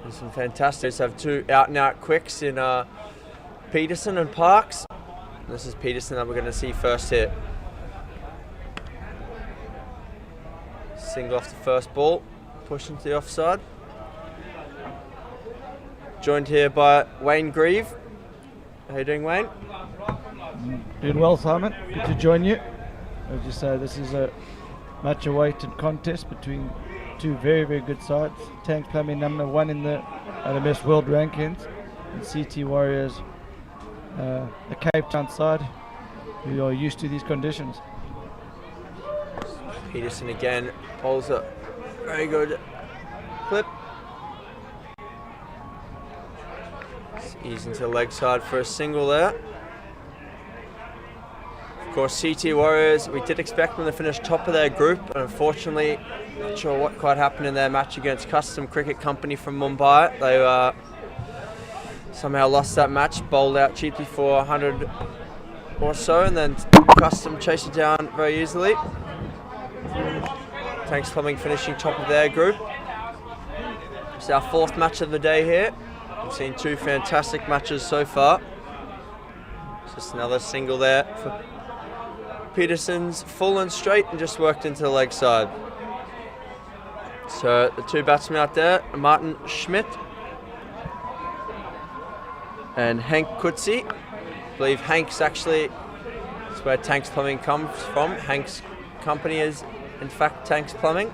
Some fantastic. So have two out-and-out quicks in Peterson and Parks. This is Peterson that we're going to see first here. Single off the first ball, push into the offside. Joined here by Wayne Grieve. How you doing, Wayne? Doing well, Simon. Good to join you. As you say, this is a much-awaited contest between two very, very good sides. Tanks Plumbing #1 in the LMS World Rankings, and CT Warriors, the Cape Town side, who are used to these conditions. Peterson again pulls a very good clip. Ease into the leg side for a single there. Of course, CT Warriors, we did expect them to finish top of their group, and unfortunately, not sure what quite happened in their match against Custom Cricket Company from Mumbai. They somehow lost that match, bowled out cheaply for 100 or so, and then Custom chased it down very easily. Tanks Plumbing finishing top of their group. It's our fourth match of the day here. We've seen two fantastic matches so far. Just another single there for Peterson's, full and straight, and just worked into the leg side. So the two batsmen out there, Martin Schmidt and Hank Kutzi. I believe Hank's actually, that's where Tanks Plumbing comes from. Hank's company is in fact Tanks Plumbing.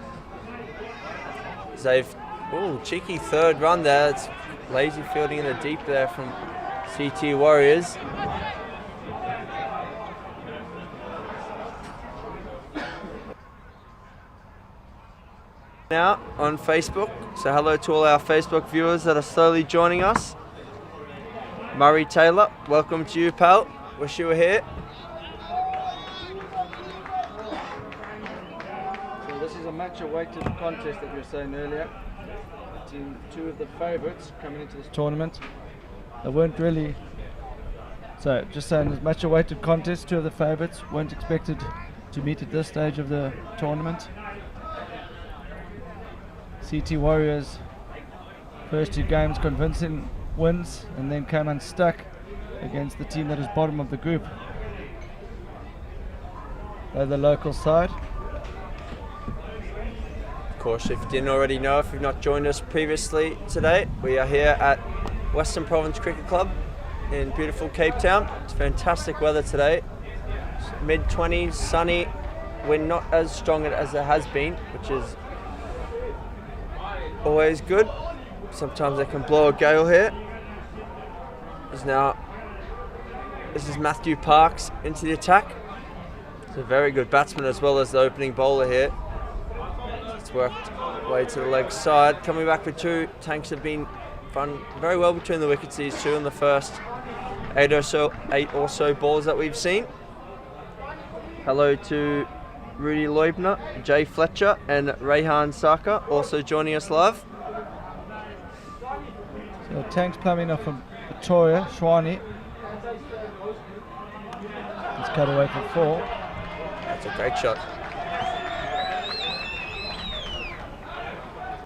They've, cheeky third run there. It's lazy fielding in the deep there from CT Warriors. Now on Facebook, so hello to all our Facebook viewers that are slowly joining us. Murray Taylor, welcome to you, pal. Wish you were here. So this is a much-awaited contest that you were saying earlier, between two of the favourites coming into this tournament. They weren't really, so just saying, this much-awaited contest, two of the favourites weren't expected to meet at this stage of the tournament. CT Warriors, first two games convincing wins, and then came unstuck against the team that is bottom of the group. They're the local side. Of course, if you didn't already know, if you've not joined us previously today, we are here at Western Province Cricket Club in beautiful Cape Town. It's fantastic weather today. Mid-20s, sunny, wind not as strong as it has been, which is always good. Sometimes they can blow a gale here. This is Matthew Parks into the attack. He's a very good batsman as well as the opening bowler here. It's worked way to the leg side. Coming back with two. Tanks have been run very well between the wickets, these two, in the first eight or so balls that we've seen. Hello to Rudy Leubner, Jay Fletcher and Rehan Saka also joining us live. So Tanks Plumbing are from Victoria, Shwani. He's cut away for 4. That's a great shot.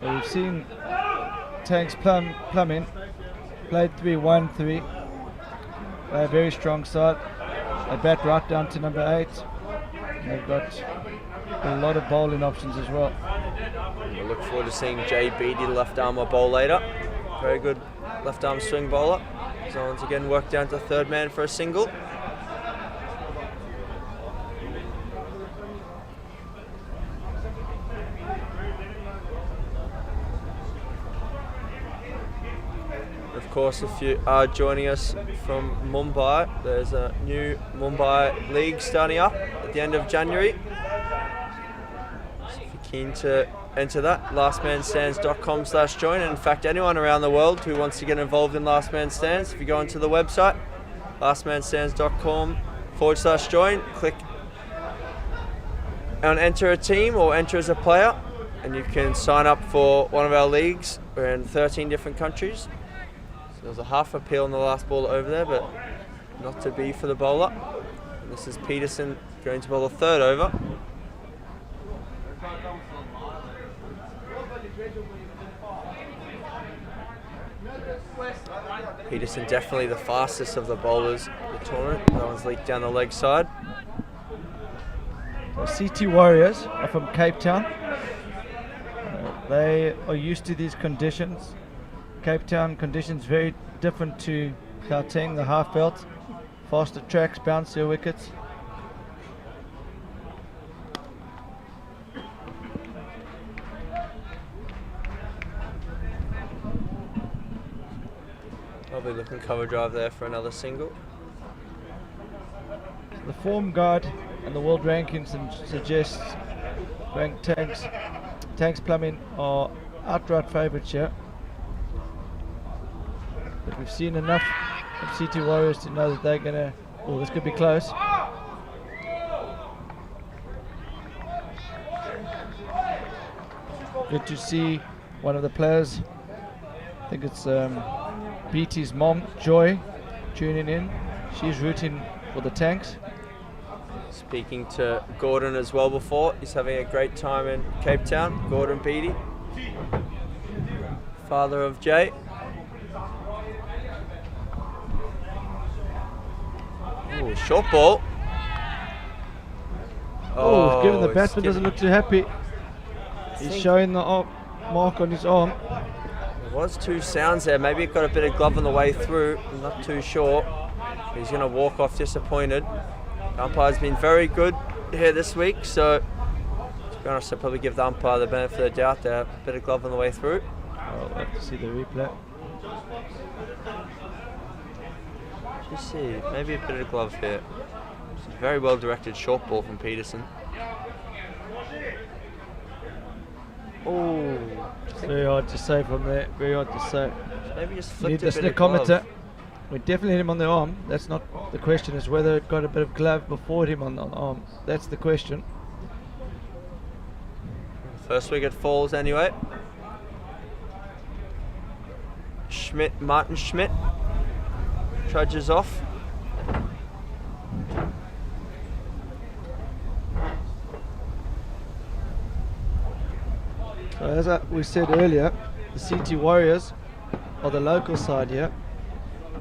So we've seen Tanks Plumbing played 3-1-3. They're a very strong side. They bat right down to number 8. And they've got a lot of bowling options as well. We look forward to seeing Jay Beattie, left arm bowl later. Very good left arm swing bowler. So once again worked down to third man for a single. Of course, if you are joining us from Mumbai, there's a new Mumbai league starting up at the end of January. So if you're keen to enter that, lastmanstands.com/join. And in fact, anyone around the world who wants to get involved in Last Man Stands, if you go onto the website, lastmanstands.com/join, click on enter a team or enter as a player, and you can sign up for one of our leagues. We're in 13 different countries. So there's a half appeal on the last ball over there, but not to be for the bowler. And this is Peterson going to bowl the third over. Peterson definitely the fastest of the bowlers in the tournament. That one's leaked down the leg side. CT Warriors are from Cape Town. They are used to these conditions. Cape Town conditions very different to Gauteng, the half belt. Faster tracks, bouncier wickets. Probably looking cover drive there for another single. The form guide and the world rankings suggests ranked Tanks Plumbing are outright favourites here. But we've seen enough of CT Warriors to know that they're going to... Oh, this could be close. Good to see one of the players, I think it's BT's mom, Joy, tuning in. She's rooting for the Tanks. Speaking to Gordon as well before, he's having a great time in Cape Town. Gordon Beattie, father of Jay. Ooh, short ball. Oh, given the batsman skipped. doesn't look too happy. He's showing the mark on his arm. There was two sounds there. Maybe it got a bit of glove on the way through. I'm not too sure. He's going to walk off disappointed. The umpire's been very good here this week, so to be honest, I'd probably give the umpire the benefit of the doubt there. A bit of glove on the way through. I'll have to see the replay. Just see, maybe a bit of glove here. It's a very well directed short ball from Peterson. Oh, It's very hard to say from there. Very hard to say. maybe just Need flicked the a bit of glove. snickometer. We definitely hit him on the arm. That's not the question. Is whether it got a bit of glove before it hit him on the arm. That's the question. First wicket falls anyway. Martin Schmidt trudges off. So as we said earlier, the CT Warriors are the local side here,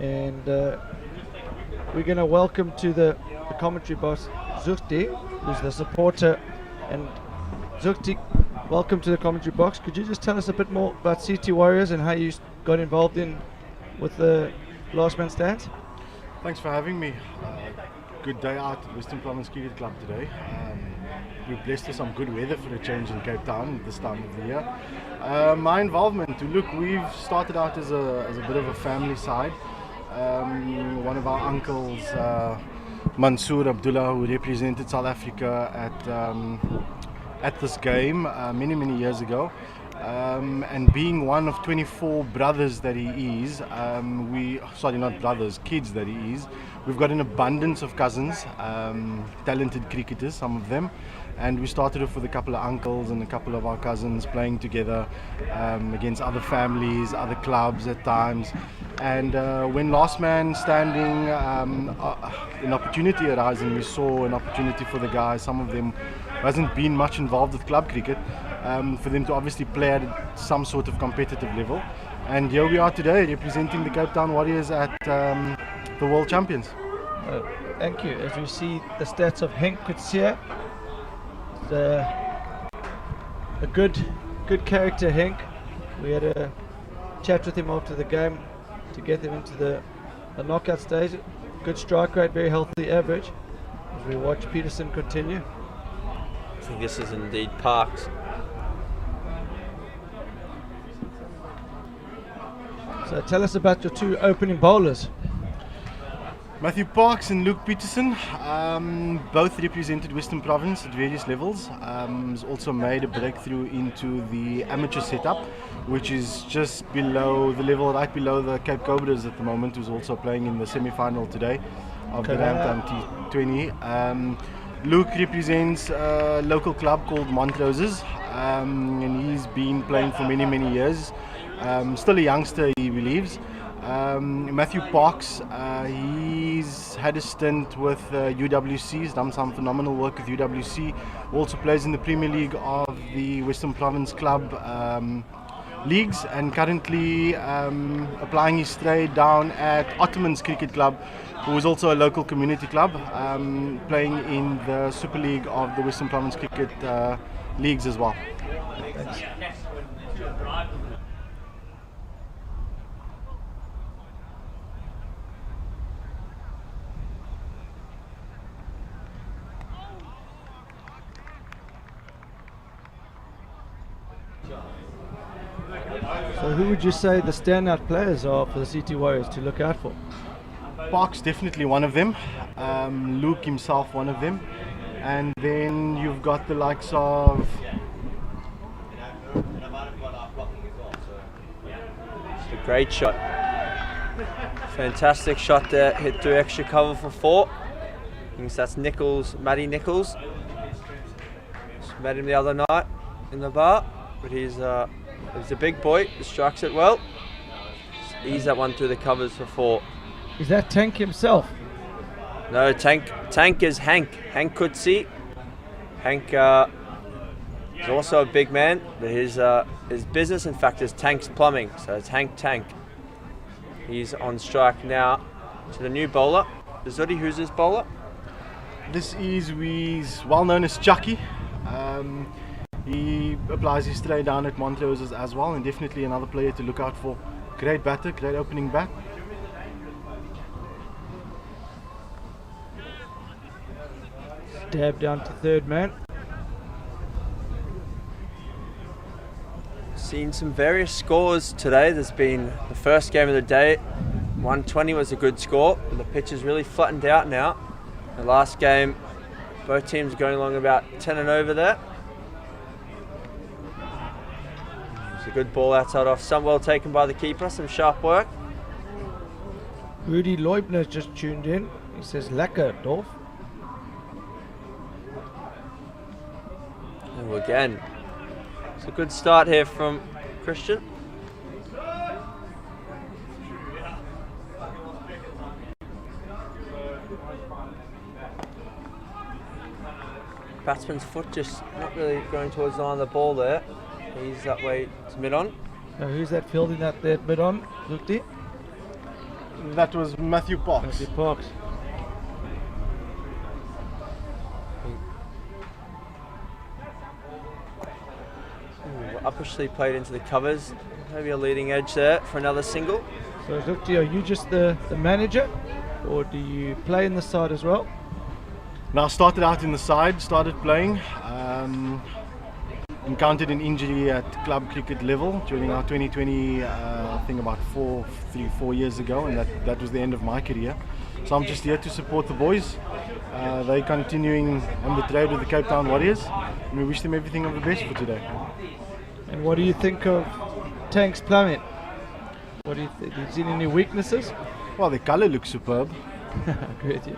and we're going to welcome to the commentary boss Zukti, who's the supporter. And Zukti, welcome to the commentary box. Could you just tell us a bit more about CT Warriors and how you got involved with the Last Man Stands? Thanks for having me. Good day out at Western Province Cricket Club today. We're blessed with some good weather for a change in Cape Town this time of the year. My involvement, look, we've started out as a bit of a family side. One of our uncles, Mansoor Abdullah, who represented South Africa at this game many years ago. And being one of 24 brothers that he is, kids that he is, we've got an abundance of cousins, talented cricketers, some of them. And we started off with a couple of uncles and a couple of our cousins playing together against other families, other clubs at times. And when Last Man Standing, an opportunity arose, and we saw an opportunity for the guys, some of them hasn't been much involved with club cricket, for them to obviously play at some sort of competitive level. And here we are today representing the Cape Town Warriors at the World Champions. Thank you. As we see the stats of Henk Kutsia, a good character, Henk. We had a chat with him after the game to get him into the knockout stage. Good strike rate, very healthy average. As we watch Peterson continue. I think this is indeed Parks. So tell us about your two opening bowlers. Matthew Parks and Luke Peterson, both represented Western Province at various levels. Has also made a breakthrough into the amateur setup, which is just below the level, right below the Cape Cobras at the moment, who's also playing in the semi-final today of the Ramtown T20. Luke represents a local club called Montroses, and he's been playing for many years. Still a youngster, he believes. Matthew Parks, he's had a stint with UWC, he's done some phenomenal work with UWC, also plays in the Premier League of the Western Province Club, leagues and currently applying his trade down at Ottoman's Cricket Club, who is also a local community club, playing in the Super League of the Western Province Cricket leagues as well. Thanks. So who would you say the standout players are for the CT Warriors to look out for? Park's definitely one of them, Luke himself one of them, and then you've got the likes of It's a great shot. Fantastic shot there, hit through extra cover for 4. I think that's Matty Nichols. Just met him the other night in the bar, but he's a big boy, he strikes it well. Just ease that one through the covers for 4. Is that Tank himself? No, Tank is Hank Kutsi. Hank is also a big man, but his business in fact is Tank's Plumbing, so it's Hank Tank. He's on strike now to the new bowler. Zudi, who's this bowler? This is well known as Chucky. He applies his trade down at Montrose as well, and definitely another player to look out for. Great batter, great opening bat. Dab down to third man. Seen some various scores today. There's been the first game of the day, 120 was a good score, but the pitch is really flattened out now. The last game, both teams going along about 10 and over there. It's a good ball outside off, some well taken by the keeper, some sharp work. Rudy Leubner just tuned in. He says, "Lekker, Dolph." And again, it's a good start here from Christian. Batsman's foot just not really going towards the line of the ball there. He's that way to mid-on. Now who's that fielding that there mid-on, Lukti? That was Matthew Parks. Matthew Parks. Upper sleeve played into the covers. Maybe a leading edge there for another single. So Lukti, are you just the manager, or do you play in the side as well? Now started out in the side, started playing. Encountered an injury at club cricket level during our 2020, I think about 4 years ago, and that was the end of my career. So I'm just here to support the boys. They're continuing on the trade with the Cape Town Warriors, and we wish them everything of the best for today. And what do you think of Tank's Plumbing? What do you think? Have you seen any weaknesses? Well, the colour looks superb. I agree with you.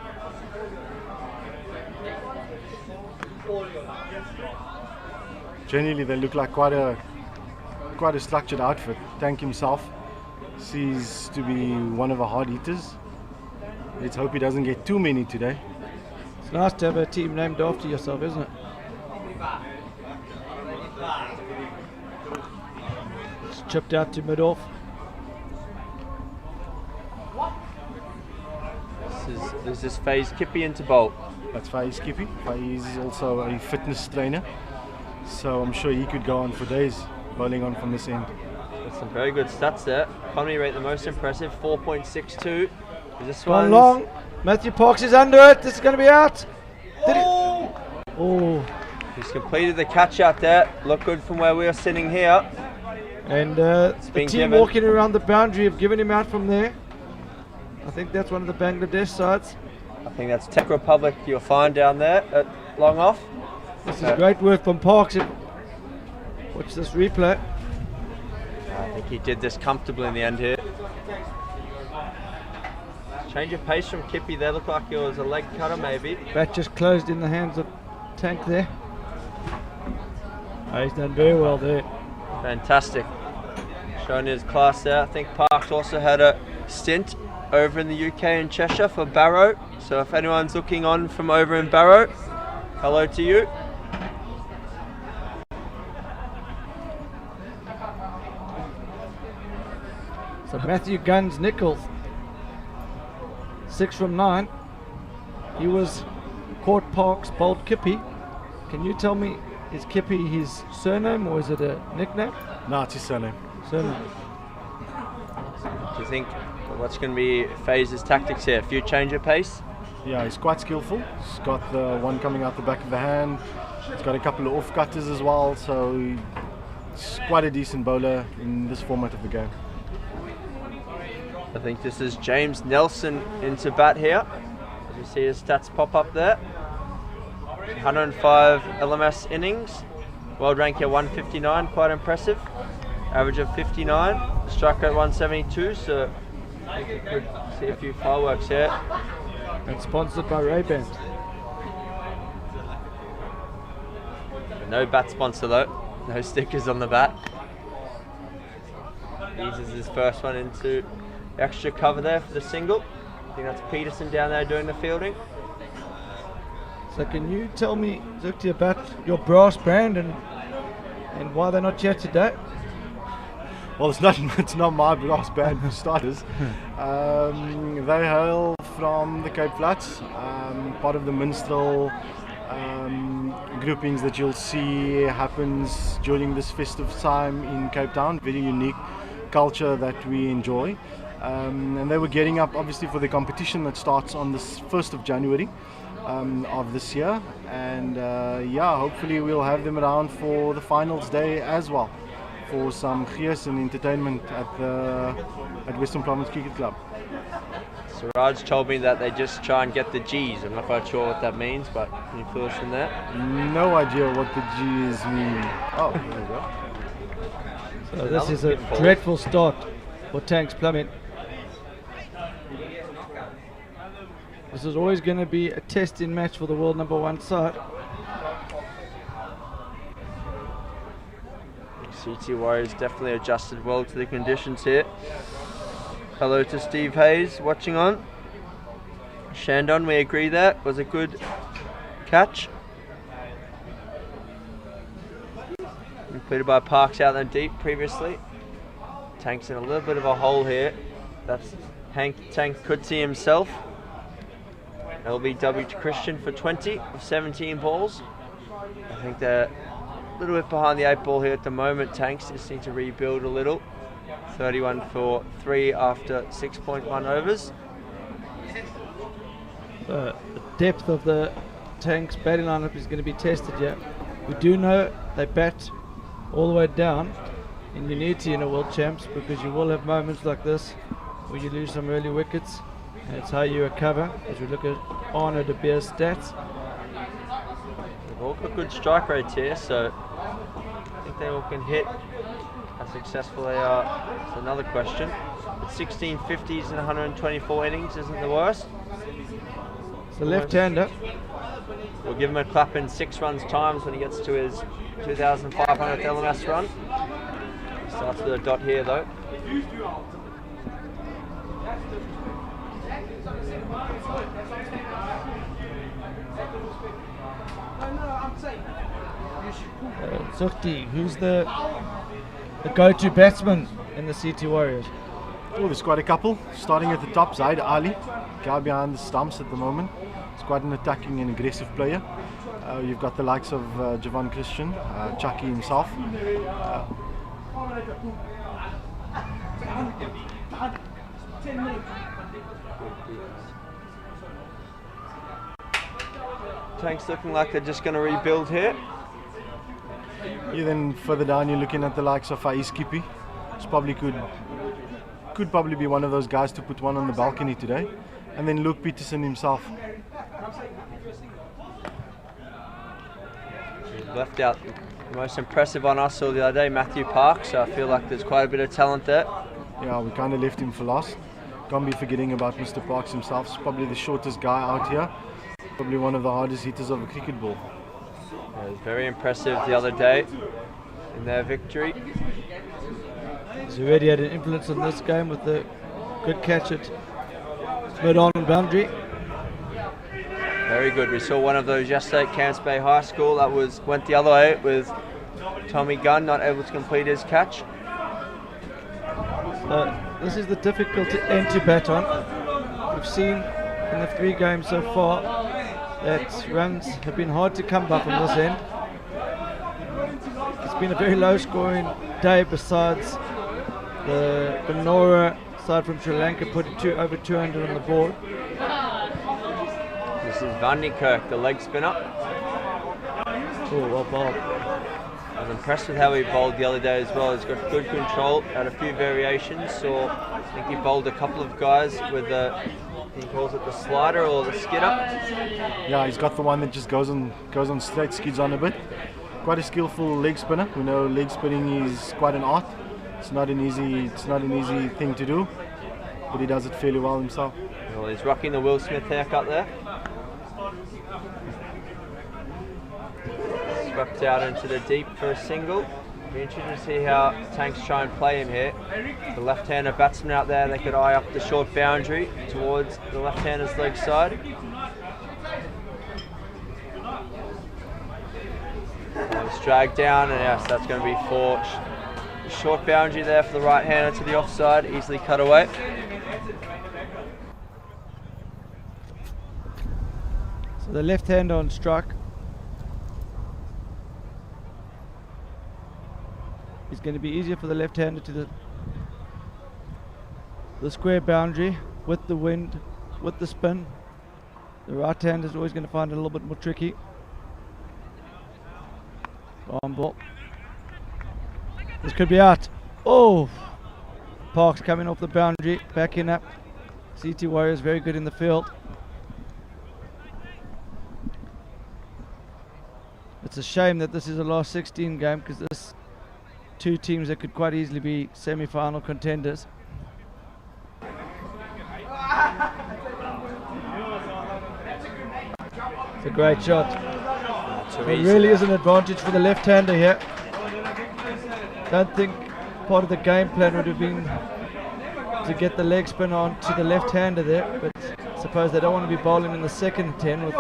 Generally, they look like quite a structured outfit. Tank himself seems to be one of the hard eaters. Let's hope he doesn't get too many today. It's nice to have a team named after yourself, isn't it? It's chipped out to mid-off. This is Faze Kippy into bowl. That's Faiz Kippy. Faiz is also a fitness trainer, so I'm sure he could go on for days bowling on from this end. That's some very good stats there. Economy rate the most impressive, 4.62. This Gone one's long. Matthew Parks is under it. This is going to be out. Did it? Oh. He's completed the catch out there. Look good from where we are sitting here. And the been team given. walking around the boundary have given him out from there. I think that's one of the Bangladesh sides. I think that's Tech Republic you'll find down there at long off. This is great work from Parks. Watch this replay. I think he did this comfortably in the end here. Change of pace from Kippy there. Looked like it was a leg cutter maybe. Bat just closed in the hands of Tank there. Oh, he's done very well there. Fantastic. Showing his class there. I think Parks also had a stint over in the UK in Cheshire for Barrow. So if anyone's looking on from over in Barrow, hello to you. So Matthew Guns Nichols, 6 from 9. He was Court Park's bowled Kippy. Can you tell me, is Kippy his surname or is it a nickname? No, it's his surname. Surname. Do you think what's going to be FaZe's tactics here? A few change of pace? Yeah, he's quite skillful. He's got the one coming out the back of the hand. He's got a couple of off-cutters as well, so he's quite a decent bowler in this format of the game. I think this is James Nelson into bat here. As you see his stats pop up there. 105 LMS innings. World rank here 159, quite impressive. Average of 59. Strike rate 172, so I think you could see a few fireworks here. And sponsored by Ray-Ban. No bat sponsor though. No stickers on the bat. Eases his first one into extra cover there for the single. I think that's Peterson down there doing the fielding. So can you tell me, Zukti, about your brass band and why they're not here today? Well, it's not my brass band for starters. They hail from the Cape Flats, part of the minstrel groupings that you'll see happens during this festive time in Cape Town. Very unique culture that we enjoy. And they were getting up obviously for the competition that starts on the 1st of January of this year. And yeah, hopefully we'll have them around for the finals day as well, for some gees and entertainment at Western Province Cricket Club. Siraj told me that they just try and get the G's. I'm not quite sure what that means, but can you fill us in there? No idea what the G's mean. Oh, there you go. So this is a dreadful start for Tanks Plumbing. This is always going to be a testing match for the world #1 side. CT Warriors definitely adjusted well to the conditions here. Hello to Steve Hayes watching on. Shandon, we agree that was a good catch. Completed by Parks out there deep previously. Tank's in a little bit of a hole here. That's Tank Kutsi himself. LBW to Christian for 20 of 17 balls. I think they're a little bit behind the 8 ball here at the moment. Tanks just need to rebuild a little. 31 for 3 after 6.1 overs. The depth of the Tanks batting lineup is going to be tested here. We do know they bat all the way down, and you need to in a World Champs, because you will have moments like this where you lose some early wickets, and it's how you recover. As we look at Arno de Beer's stats, They've all got good strike rates here, so I think they all can hit. How successful they are, it's another question. But 16 50s in 124 innings isn't the worst. it's the left-hander. We'll give him a clap in 6 runs times when he gets to his 2,500th LMS run. Starts with a dot here though. Zukti, who's the go-to batsman in the CT Warriors? Oh, there's quite a couple. Starting at the top, Zaid Ali, guy behind the stumps at the moment. He's quite an attacking and aggressive player. You've got the likes of Javon Christian, Chucky himself. Tanks looking like they're just going to rebuild here. You then further down, you're looking at the likes of Faiz Kippy. He's probably could probably be one of those guys to put one on the balcony today. And then Luke Peterson himself. Left out the most impressive on us all the other day, Matthew Parks. So I feel like there's quite a bit of talent there. Yeah, we kind of left him for last. Can't be forgetting about Mr. Parks himself. He's probably the shortest guy out here. Probably one of the hardest hitters of a cricket ball. Yeah, it was very impressive the other day in their victory. He's already had an influence on this game with the good catch at mid-on boundary. Very good. We saw one of those yesterday at Camps Bay High School. That went the other way with Tommy Gunn not able to complete his catch. this is the difficult end to bat on. We've seen in the 3 games so far that runs have been hard to come by from this end. It's been a very low scoring day, besides the Benora side from Sri Lanka putting over 200 on the board. This is Van Niekerk, the leg spinner. Oh, well bowled. I was impressed with how he bowled the other day as well. He's got good control, had a few variations. So I think he bowled a couple of guys with he calls it the slider or the skidder. Yeah, he's got the one that just goes on straight, skids on a bit. Quite a skillful leg spinner. We know leg spinning is quite an art. It's not an easy thing to do, but he does it fairly well himself. Well, he's rocking the Will Smith haircut there. Swept out into the deep for a single. Be interested to see how Tanks try and play him here. The left-hander batsman out there, they could eye up the short boundary towards the left-hander's leg side. It's dragged down, and yes, that's going to be for short boundary there for the right-hander to the offside, easily cut away. So the left-hander on strike. It's going to be easier for the left-hander to the square boundary with the wind, with the spin. The right-hander is always going to find it a little bit more tricky. On ball. This could be out. Oh! Parks coming off the boundary, backing up. CT Warriors very good in the field. It's a shame that this is a last 16 game, because this 2 teams that could quite easily be semi-final contenders. It's a great shot. It really is an advantage for the left-hander here. Don't think part of the game plan would have been to get the leg spin on to the left-hander there, but I suppose they don't want to be bowling in the second 10 with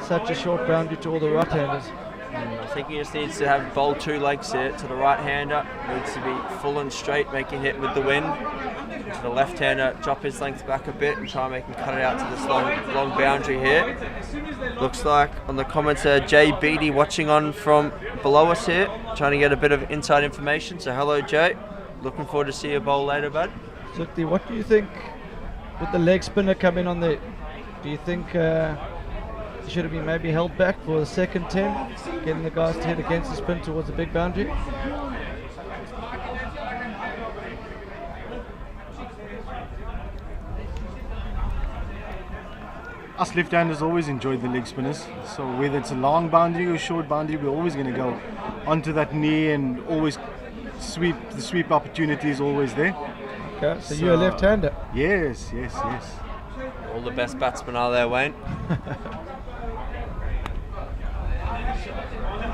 such a short boundary to all the right-handers. I think he just needs to have bowl 2 legs here. To the right-hander, needs to be full and straight, making hit with the wind. To the left-hander, drop his length back a bit and try and make him cut it out to this long boundary here. Looks like on the comments there, Jay Beattie watching on from below us here, trying to get a bit of inside information. So hello, Jay. Looking forward to see you bowl later, bud. Sukti, what do you think with the leg spinner coming on there? Do you think he should have been maybe held back for the second 10, getting the guys to hit against the spin towards the big boundary? Us left-handers always enjoyed the leg spinners, so whether it's a long boundary or short boundary, we're always going to go onto that knee and always sweep. The sweep opportunity is always there. Okay, so you're a left-hander? Yes. All the best batsmen are there, Wayne.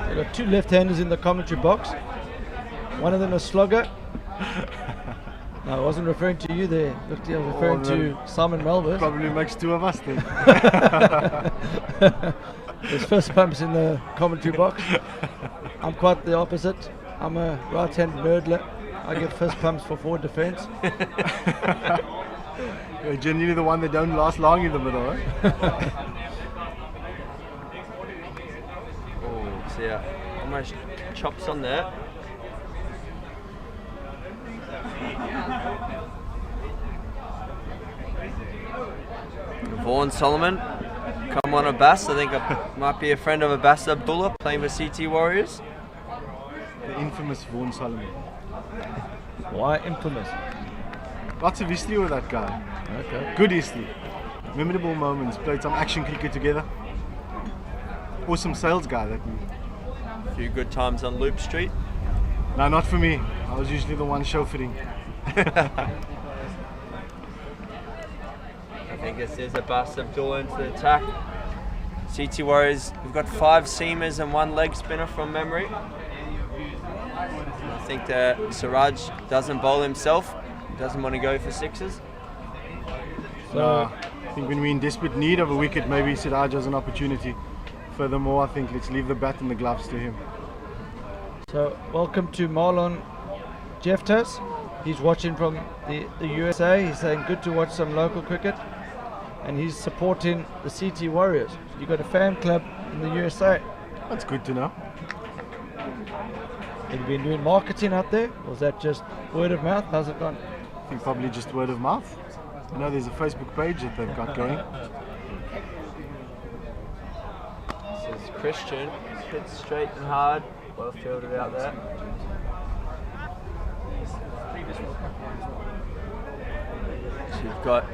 They've got 2 left-handers in the commentary box. One of them a slogger. No, I wasn't referring to you there. Look, I was referring to Simon Melvers. Probably makes 2 of us then. There's fist bumps in the commentary box. I'm quite the opposite. I'm a right-hand nerdler. I get fist pumps for forward defence. You're generally the one that don't last long in the middle, huh? Oh, see ya. Almost chops on there. Vaughan Solomon, come on Abbas. I think might be a friend of Abbas Abdullah playing for CT Warriors. The infamous Vaughan Solomon. Why infamous? Lots of history with that guy. Okay. Good history. Memorable moments. Played some action cricket together. Awesome sales guy that we. A few good times on Loop Street. No, not for me. I was usually the one chauffeuring. I think this is Abbas Abdullah into the attack. CT Warriors, we've got 5 seamers and 1 leg spinner from memory. I think that Siraj doesn't bowl himself. He doesn't want to go for 6s. So I think when we're in desperate need of a wicket, maybe Siraj has an opportunity. Furthermore, I think let's leave the bat and the gloves to him. So welcome to Marlon Jeftas. He's watching from the USA. He's saying good to watch some local cricket, and he's supporting the CT Warriors. You've got a fan club in the USA. That's good to know. Have you been doing marketing out there, or is that just word of mouth? How's it gone? I think probably just word of mouth. I know there's a Facebook page that they've got going. This is Christian. Hits straight and hard. Well fielded out there. So you've got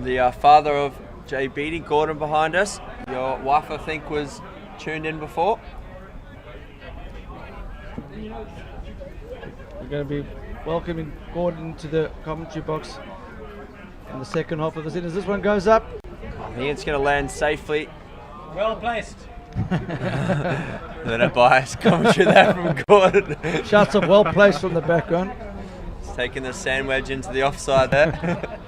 the father of Jay Beattie, Gordon, behind us. Your wife, I think, was tuned in before. We're going to be welcoming Gordon to the commentary box in the second half of the season. As this one goes up, I think it's going to land safely. Well placed. Then a biased commentary there from Gordon. shots of well placed from the background. He's taking the sand wedge into the offside there.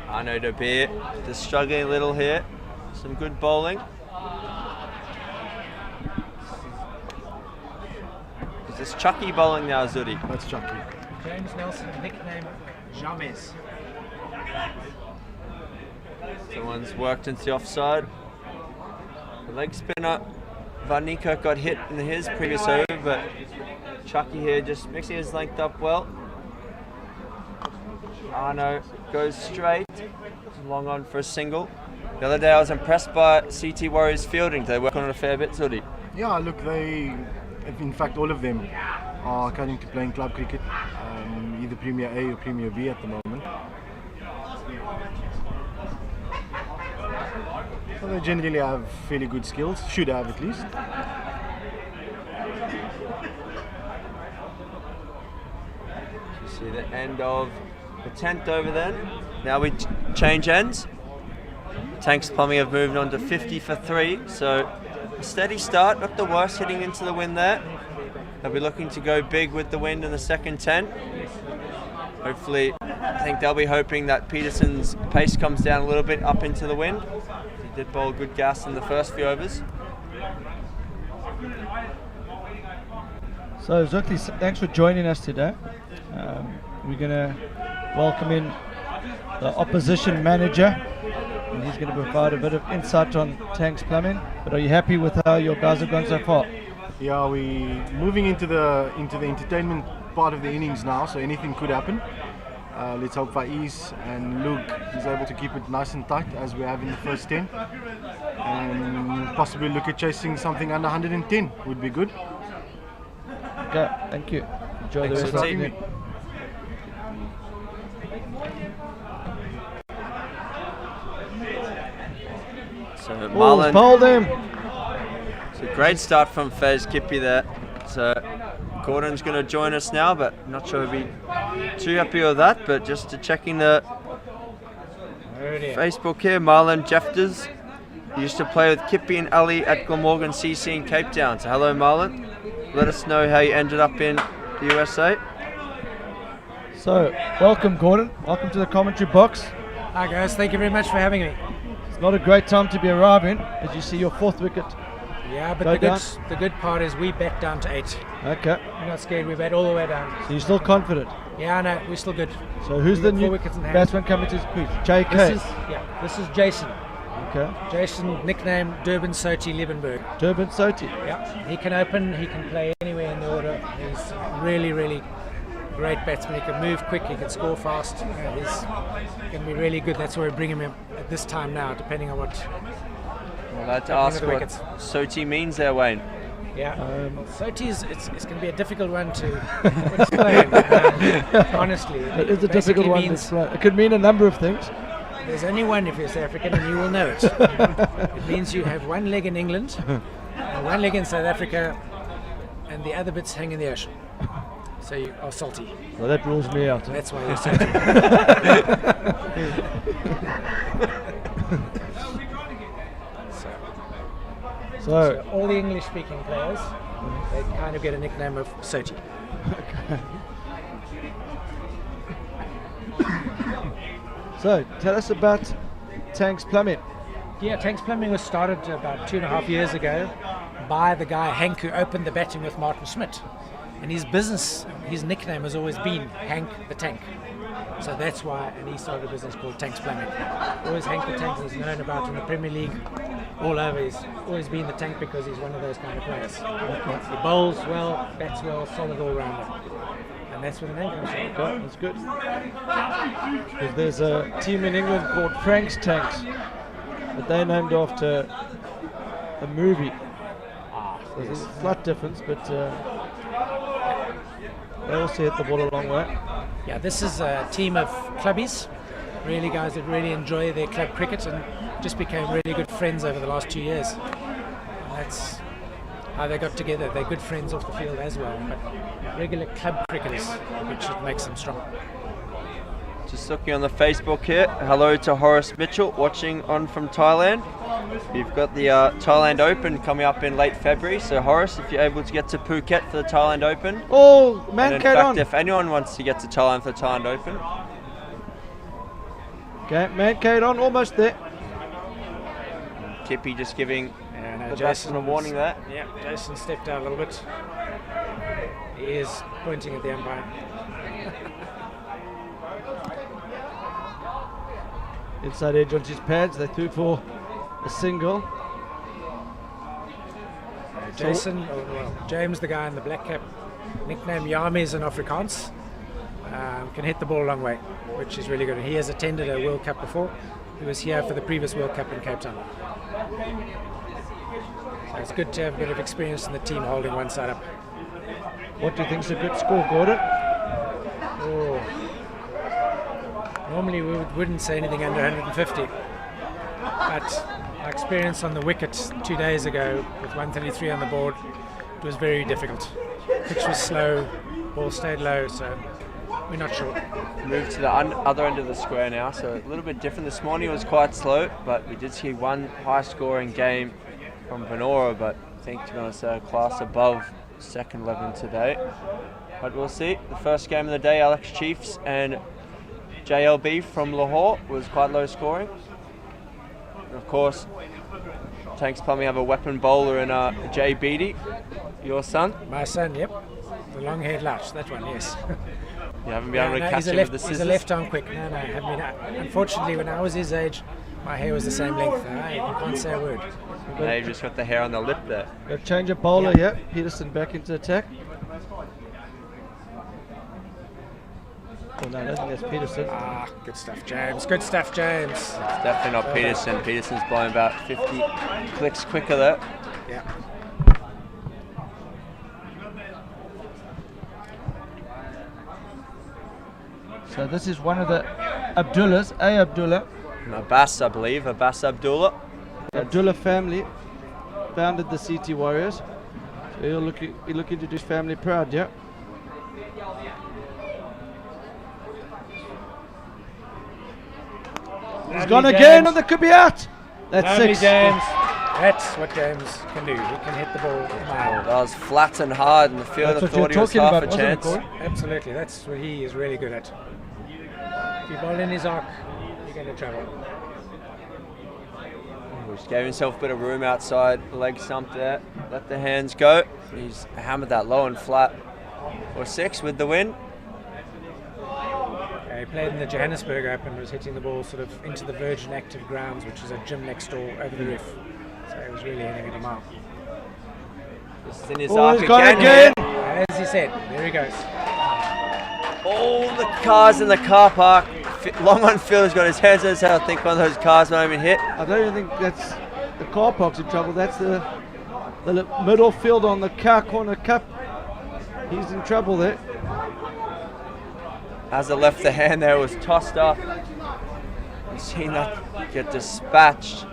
Arno de Beer just struggling a little here. Some good bowling. Is this Chucky bowling now, Zuri? That's Chucky. James Nelson, nickname James. Someone's worked into the offside. The leg spinner, Van Niekerk got hit in his previous over, but Chucky here just mixing his length up well. Arno goes straight, long on for a single. The other day I was impressed by CT Warriors fielding. They work on it a fair bit, Zuri. Yeah, look, in fact, all of them are currently playing club cricket, either Premier A or Premier B at the moment. So they generally have fairly good skills, should have at least. You see the end of the 10th over then. Now we change ends. Tanks Plumbing have moved on to 50 for 3, so a steady start, not the worst hitting into the wind there. They'll be looking to go big with the wind in the second 10. Hopefully, I think they'll be hoping that Peterson's pace comes down a little bit up into the wind. He did bowl good gas in the first few overs. So Zukli, thanks for joining us today. We're going to welcome in the opposition manager, and he's going to provide a bit of insight on Tanks Plumbing. But are you happy with how your guys have gone so far? Yeah, we're moving into the entertainment part of the innings now, so anything could happen. Let's hope Faiz and Luke is able to keep it nice and tight as we have in the first 10, and possibly look at chasing something under 110 would be good. Okay, thank you. Enjoy the Thanks rest for of the the evening. So Balls, Marlon, bowled him. it's a great start from Fez Kippy there. So Gordon's going to join us now, but not sure he'll be too happy with that. But just to checking the Facebook here, Marlon Jefters. He used to play with Kippy and Ali at Glamorgan CC in Cape Town. So hello, Marlon. Let us know how you ended up in the USA. So, welcome Gordon. Welcome to the commentary box. Hi guys, thank you very much for having me. It's not a great time to be arriving as you see your 4th wicket. Yeah, but Go the good part is we bet down to 8. Okay. We're not scared, we bet all the way down. So you're still confident. Yeah, no, we're still good. So who's We the got new 4 wickets in hand. batsman coming to his crease? JK. This is Jason. Okay. Jason, nickname Durban Soti Liebenberg. Durban Soti. Yeah, he can open, he can play anywhere in the order. He's really, really great batsman. He can move quick, he can score fast. Yeah, he's going to be really good. That's why we bring him in at this time now, depending on what. I'd like to One of ask the what wickets. Soti means there, Wayne. Yeah, Soti's it's going to be a difficult one to explain. Honestly, It is a difficult basically one to means explain. It could mean a number of things. there's only one if you're South African, and you will know it. It means you have one leg in England, and one leg in South Africa, and the other bits hang in the ocean. So you are salty. Well, that rules me out. That's why you're salty. So, All the English-speaking players, they kind of get a nickname of Soti. so tell us about Tanks Plumbing. Yeah, Tanks Plumbing was started about 2.5 years ago by the guy Hank who opened the batting with Martin Schmidt. And his nickname has always been Hank the Tank. So that's why, and he started a business called Tanks Plumbing. Always Hank the Tank is known about in the Premier League all over. He's always been the tank because he's one of those kind of players. He bowls well, bats well, solid all-rounder. And that's where the name comes from. Okay, that's good. 'Cause there's a team in England called Frank's Tanks, but they named after a movie. So there's a slight difference, but they also hit the ball a long way. Yeah, this is a team of clubbies, really guys that really enjoy their club cricket and just became really good friends over the last 2 years. And that's how they got together. They're good friends off the field as well, but regular club cricketers, which makes them strong. Just looking on the Facebook here. Hello to Horace Mitchell watching on from Thailand. You've got the Thailand Open coming up in late February. So Horace, if you're able to get to Phuket for the Thailand Open. Oh, And man, in Kate fact, on. if anyone wants to get to Thailand for the Thailand Open, Okay, man, Kate on, almost there. Kippy just giving And the batsman a warning there. Yeah, Jason stepped out a little bit. He is pointing at the umpire. Inside edge onto his pads, they threw for a single. James, the guy in the black cap, nicknamed Yames in Afrikaans, can hit the ball a long way, which is really good. He has attended a World Cup before. He was here for the previous World Cup in Cape Town. So it's good to have a bit of experience in the team holding one side up. What do you think's a good score, Gordon? Oh. Normally we wouldn't say anything under 150, but our experience on the wicket 2 days ago with 133 on the board, it was very difficult. Pitch was slow, ball stayed low, so we're not sure. Move to the other end of the square now, so a little bit different. This morning it was quite slow, but we did see one high-scoring game from Venora, but I think, to be honest, a class above second 11 today. But we'll see. The first game of the day, Alex Chiefs and JLB from Lahore, was quite low scoring. And of course, Tanks Plumbing have a weapon bowler in Jay Beattie, your son. My son, yep. The long-haired louch, that one, yes. You haven't been able to catch him with the scissors? He's a left-arm quick. No, I haven't been. Unfortunately, when I was his age, my hair was the same length. I can't say a word. Now you've just got the hair on the lip there. Got to change a bowler here. Peterson back into attack. Oh no, I don't think that's Peterson. Ah, good stuff, James. Good stuff, James. It's definitely not Peterson. Peterson's blowing about 50 clicks quicker there. Yeah. So this is one of the Abdullahs, Abdullah. Abbas, I believe. Abbas Abdullah. Abdullah family founded the CT Warriors. So you're looking to do his family proud, yeah? He's gone again, and that could be out. That's Lovely, 6. James. That's what James can do. He can hit the ball a mile. That was flat and hard, and the fielder That's what thought he you're was talking half about, a wasn't it, chance. Corey? Absolutely. That's what he is really good at. If you bowl in his arc, you're going to trouble. He just gave himself a bit of room outside, leg stump there. Let the hands go. He's hammered that low and flat. For 6 with the win. He played in the Johannesburg Open, was hitting the ball sort of into the Virgin Active Grounds, which is a gym next door over the roof. So he was really hitting it a mile. This is in his Oh, arc he's gone again. again. As he said, there he goes. All the cars in the car park. Long on Phil's got his hands on his head. I think one of those cars might have been hit. I don't even think that's the car park's in trouble. That's the middle field on the car corner cup. He's in trouble there. As it left the hand there, it was tossed up. You've seen that get dispatched.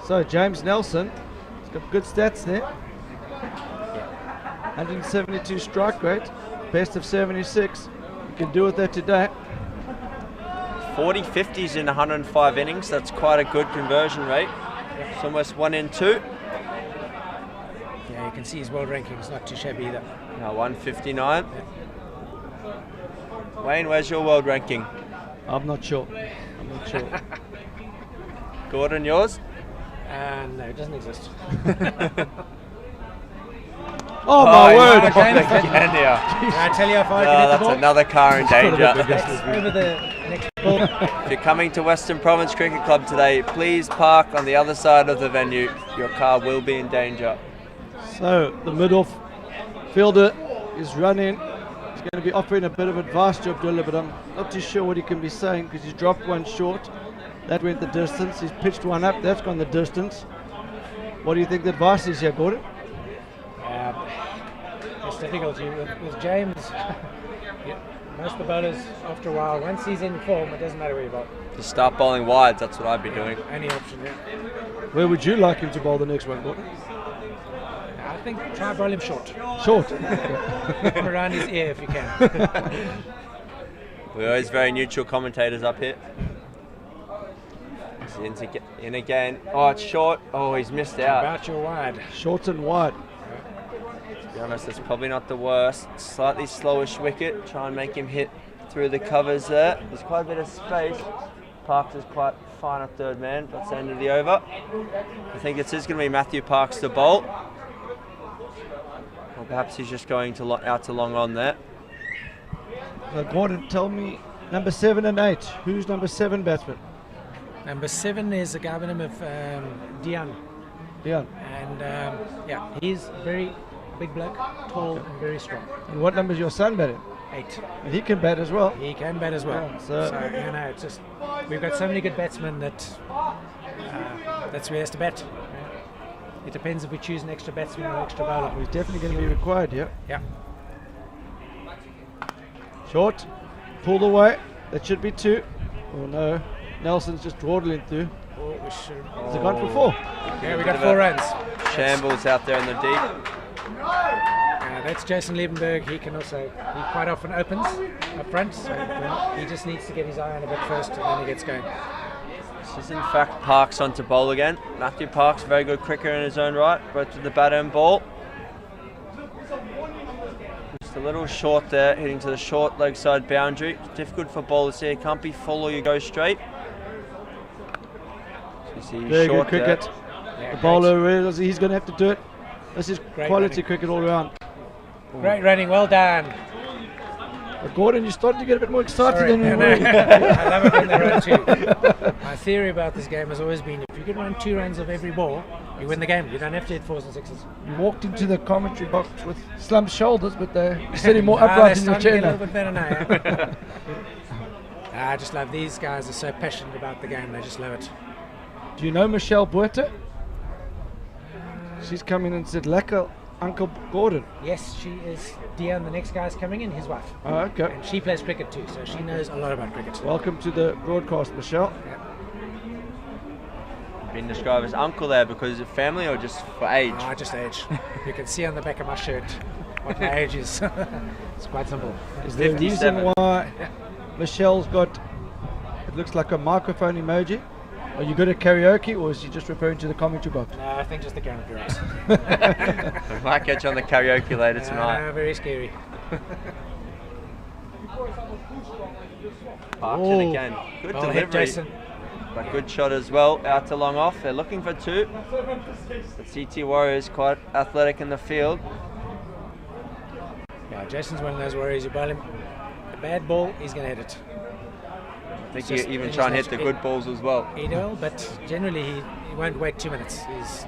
So James Nelson, he's got good stats there. 172 strike rate, best of 76. You can do with that today. 40 50s in 105 innings. That's quite a good conversion rate. It's almost 1 in 2. Yeah, you can see his world ranking is not too shabby either. Now 159. Wayne, where's your world ranking? I'm not sure. Gordon, yours? No, it doesn't exist. Oh my word! Again, yeah. Can I tell you how far I can hit the That's ball? another car in danger. That's over the next ball. If you're coming to Western Province Cricket Club today, please park on the other side of the venue. Your car will be in danger. So the mid-off fielder is running. He's going to be offering a bit of advice to Abdullah, but I'm not too sure what he can be saying because he's dropped one short. That went the distance. He's pitched one up. That's gone the distance. What do you think the advice is here, Gordon? It's difficult. With James, most of the bowlers, after a while, once he's in form, it doesn't matter where you bowl. Just start bowling wides, that's what I'd be doing. Any option, yeah. Where would you like him to bowl the next one, Gordon? I think try bowl him short. Short. Come around his ear if you can. We're always very neutral commentators up here. He's in again. Oh, it's short. Oh, he's missed out. About your wide. Short and wide. To be honest, it's probably not the worst. Slightly slowish wicket. Try and make him hit through the covers there. There's quite a bit of space. Parks is quite fine at third man. That's the end of the over. I think it's going to be Matthew Parks to bowl. Or perhaps he's just going to out to long on there. So Gordon, tell me number 7 and 8. Who's number 7 batsman? Number 7 is a guy by the name of Dian. Dian. And yeah, he's very big bloke, tall and very strong. And what number is your son batting? 8. And he can bat as well. He can bat as well. Yeah, so you know, it's just we've got so many good batsmen that that's where he has to bat. It depends if we choose an extra batsman or an extra bowler. He's definitely going to be required, yeah. Yeah. Short, pulled away. That should be 2. Oh no, Nelson's just dawdling through. Oh, we should. Has it gone for 4? Yeah, we got 4 runs. Shambles out there in the deep. That's Jason Liebenberg. He quite often opens up front, so he just needs to get his eye on a bit first and then he gets going. This is in fact Parks on to bowl again. Matthew Parks, very good cricketer in his own right, both with the bat and ball. Just a little short there, hitting to the short leg side boundary. It's difficult for bowlers here. Can't be full or you go straight. So you see Very short good cricket. Yeah, The great. bowler realizes he's going to have to do it. This is Great quality running. cricket all around. Great running, well done. But Gordon, you're starting to get a bit more excited Sorry. than you were. I love it when they run 2. My theory about this game has always been if you can run 2 runs of every ball, you win the game. You don't have to hit 4s and 6s. You walked into the commentary box with slumped shoulders, but they're sitting more upright in your chair A now. little bit better now. Yeah? I just love these guys are so passionate about the game. They just love it. Do you know Michelle Buerta? She's come in and said, "Lekker, Uncle Gordon." Yes, she is. Dion, the next guy's coming in, his wife. Oh, okay. And she plays cricket too, so she knows a lot about cricket. Welcome to the broadcast, Michelle. Been described as uncle there because of family or just for age? Just age. You can see on the back of my shirt what my age is. It's quite simple. Is there a reason 57. why Michelle's got, it looks like a microphone emoji? Are you good at karaoke, or is she just referring to the commentary box? No, I think just the camera right. We might get you on the karaoke later tonight. Very scary. Parks in again. Good Well hit, delivery. Jason. But good shot as well, out to long off. They're looking for 2. The CT Warriors quite athletic in the field. Yeah, Jason's one of those warriors. You bowl him a bad ball, he's going to hit it. I think Just- you even he's try and not- hit the good balls as well. He will, but generally he won't wait 2 minutes. He's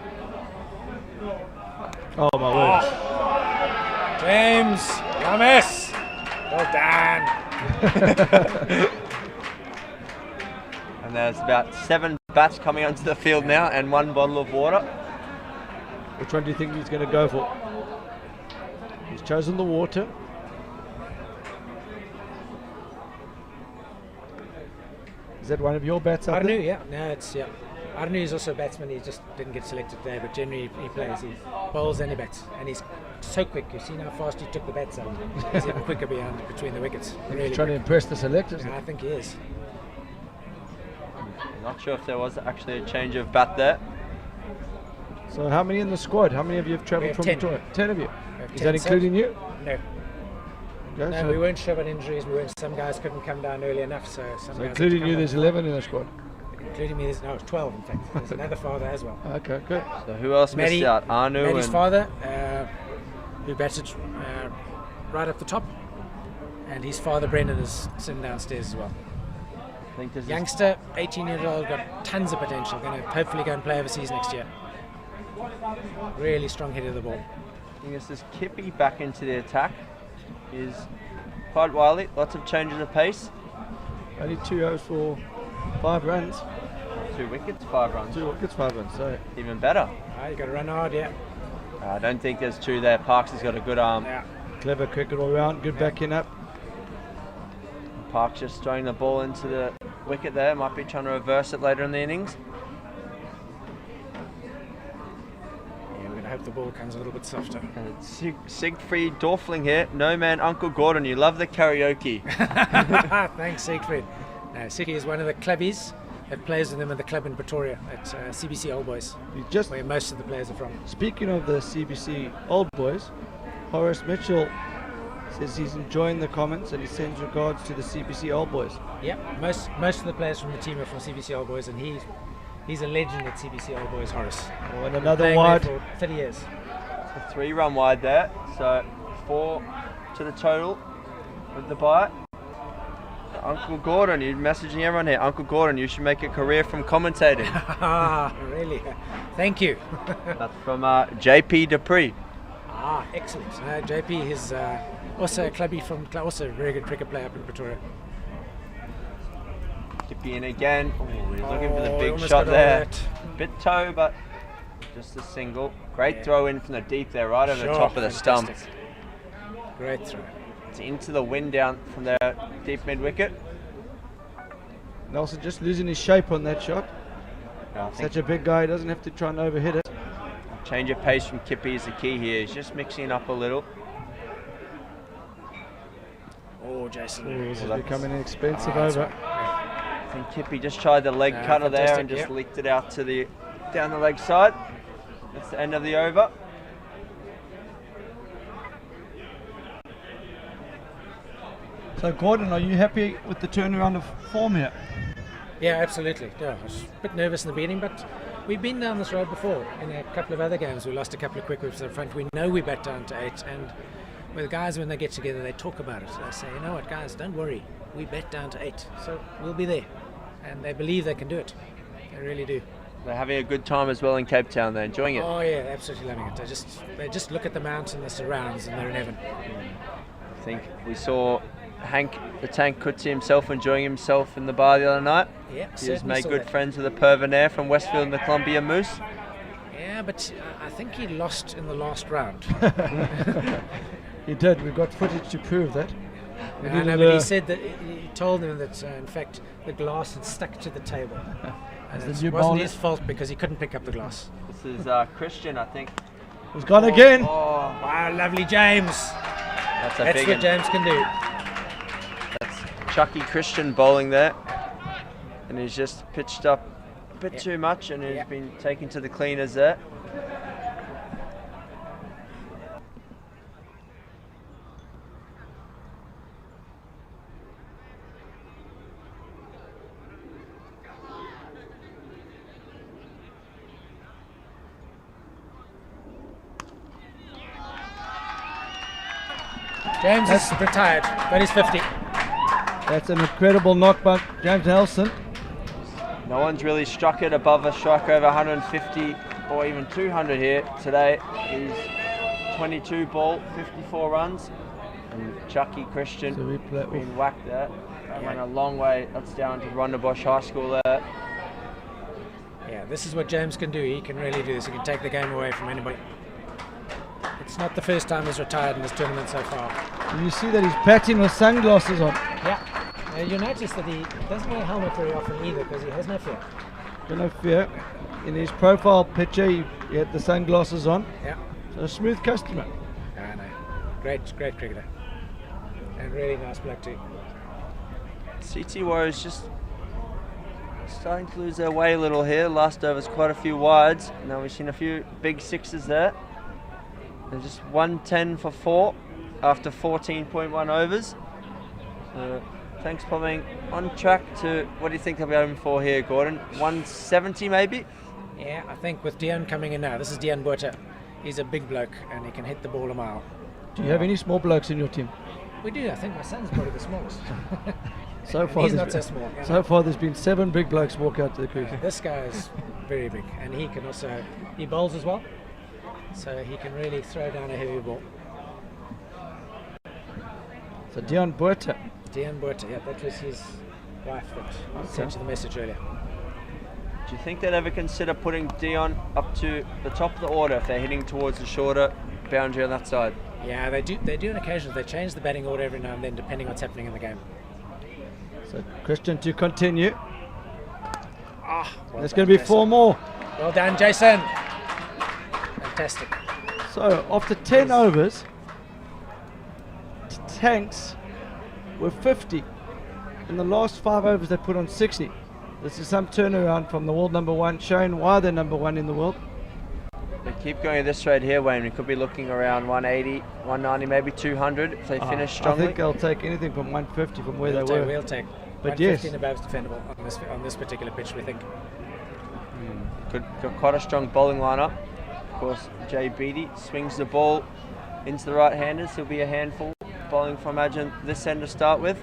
Oh my word. James, Yamis, well done. And there's about 7 bats coming onto the field now and 1 bottle of water. Which one do you think he's going to go for? He's chosen the water. Is that one of your bats up Arnu, there? yeah. No, it's, yeah. Arnu is also a batsman. He just didn't get selected today, but generally he plays. He bowls and he bats. And he's so quick. You've seen how fast he took the bats out. He's even quicker between the wickets. Really He's trying to quick. impress the selectors. I think he is. Not sure if there was actually a change of bat there. So how many in the squad? How many of you have We travelled have from 10. Victoria? 10 of you. We have Is 10 that including you? No. Okay, No, so, we weren't sure about injuries. Some guys couldn't come down early enough, so some so guys including had to you, come there's 11 in the squad. on. including me, there's 12 in fact. There's another father as well. Okay, good. So who else missed out? Anu Maddie's and father, who batted right up the top, and his father Brendan is sitting downstairs as well. I think this is Youngster, 18-year-old, got tons of potential. Going to hopefully go and play overseas next year. Really strong head of the ball. I think this is Kippy back into the attack. Is quite wily, lots of changes of pace. Only 2 overs for 5 runs. 2 wickets, 5 runs. 2 wickets, 5 runs. So Even better. You got to run hard, yeah. I don't think there's 2 there. Parks has got a good arm. Yeah. clever cricket all round. Good backing up. Parks just throwing the ball into the wicket there. Might be trying to reverse it later in the innings. Yeah, we're going to hope the ball comes a little bit softer. Siegfried Dorfling here. No man, Uncle Gordon. You love the karaoke. Thanks, Siegfried. Siki is one of the clubbies that plays with them in the club in Pretoria at CBC Old Boys, where most of the players are from. Speaking of the CBC Old Boys, Horace Mitchell says he's enjoying the comments and he sends regards to the CBC Old Boys. Yep, most of the players from the team are from CBC Old Boys, and he's a legend at CBC Old Boys, Horace. Oh, and another wide. For 30 years. It's a 3-run wide there, so 4 to the total with the bite. Uncle Gordon, you're messaging everyone here. Uncle Gordon, you should make a career from commentating. Really? Thank you. That's from JP Dupree. Excellent. JP is also a clubbie also a very good cricket player up in Pretoria. Kippy in again. He's looking for the big almost shot got there. all that. Bit toe, but just a single. Great throw in from the deep there, right over the top of the Fantastic. stump. Great throw. It's into the wind down from their deep mid wicket. Nelson just losing his shape on that shot. I think Such a big guy, he doesn't have to try and overhit it. change of pace from Kippy is the key here. He's just mixing it up a little. Jason. This is becoming an expensive over. I think Kippy just tried the leg cutter there and just leaked it out to down the leg side. That's the end of the over. So Gordon, are you happy with the turnaround of form here? Yeah, absolutely. Yeah, I was a bit nervous in the beginning, but we've been down this road before in a couple of other games. We lost a couple of quick whips in front. We know we bat down to 8, and with the guys, when they get together, they talk about it. They say, you know what, guys, don't worry. We bat down to 8, so we'll be there. And they believe they can do it. They really do. They're having a good time as well in Cape Town. They're enjoying it. Oh yeah, absolutely loving it. They just look at the mountain, the surrounds, and they're in heaven. I think we saw Hank the Tank Kutsi himself enjoying himself in the bar the other night. Yeah, he has made good friends with the Pervenaire from Westfield and the Columbia Moose. Yeah, but I think he lost in the last round. He did. We've got footage to prove that. I know, but he said that he told them that in fact the glass had stuck to the table. And it wasn't his fault because he couldn't pick up the glass. This is Christian, I think. He's gone again. Oh, wow, lovely James. That's what James can do. That's Chucky Christian bowling there. And he's just pitched up a bit too much and he's been taken to the cleaners there. James is retired, got his 50. That's an incredible knockback, James Nelson. No one's really struck it above a strike over 150 or even 200 here today. He's 22 ball, 54 runs. And Chucky Christian been whacked there. That went a long way. That's down to Rondebosch High School there. Yeah, this is what James can do. He can really do this. He can take the game away from anybody. It's not the first time he's retired in this tournament so far. You see that he's batting with sunglasses on. Yeah. You notice that he doesn't wear a helmet very often either because he has no fear. No fear. In his profile picture, he had the sunglasses on. Yeah. So a smooth customer. I know. Great cricketer. And really nice bloke too. CT Warriors just starting to lose their way a little here. Last over's quite a few wides. Now we've seen a few big sixes there. They're just 110 for 4 after 14.1 overs. Tanks Plumbing on track to, what do you think they'll be aiming for here, Gordon? 170 maybe? Yeah, I think with Dion coming in now, this is Dion Buerta. He's a big bloke and he can hit the ball a mile. Do you have any small blokes in your team? We do. I think my son's probably the smallest. So far, he's not so small. So far, there's been 7 big blokes walk out to the crease. This guy is very big, and he can also bowls as well, so he can really throw down a heavy ball. So Dion Buerta. Dion Buerta, yeah, that was his wife that sent you the message earlier. Do you think they'd ever consider putting Dion up to the top of the order if they're hitting towards the shorter boundary on that side? Yeah, they do on occasions. They change the batting order every now and then, depending on what's happening in the game. So Christian to continue. Well There's done, going to be Jason. 4 more. Well done, Jason. Fantastic. So after 10 overs, Tanks were 50. In the last 5 overs, they put on 60. This is some turnaround from the world number 1, showing why they're number 1 in the world. They keep going at this rate here, Wayne. We could be looking around 180, 190, maybe 200 if they finish strongly. I think they'll take anything from 150 from where they were. We'll take. But 150 yes. and above is defendable on this particular pitch, we think. Got quite a strong bowling lineup. Of course, Jay Beattie swings the ball into the right-handers. He'll be a handful bowling from, imagine, this end to start with.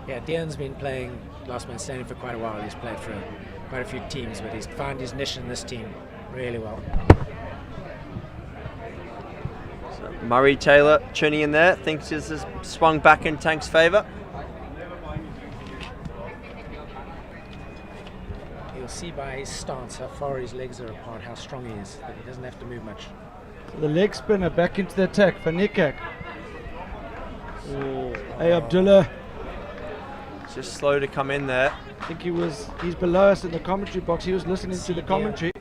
Yeah, Dion's been playing last man standing for quite a while. He's played for quite a few teams, but he's found his niche in this team really well. So Murray Taylor tuning in there, thinks this has swung back in Tank's favour. You'll see by his stance how far his legs are apart, how strong he is, that he doesn't have to move much. So the leg spinner back into the attack for Nikak. Hey Abdullah. Just slow to come in there. I think he's below us in the commentary box. He was listening to the commentary.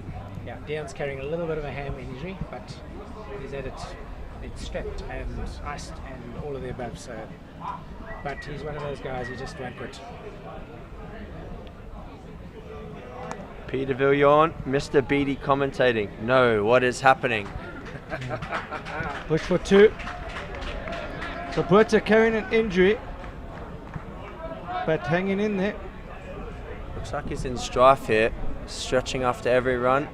Yeah, Dion's carrying a little bit of a ham injury, but he's had it's strapped and iced and all of the above. So, but he's one of those guys who just won't quit. Peter Villion, Mr. Beattie commentating. No, what is happening? Push for 2. So Buerta carrying an injury, but hanging in there. Looks like he's in strife here, stretching after every run.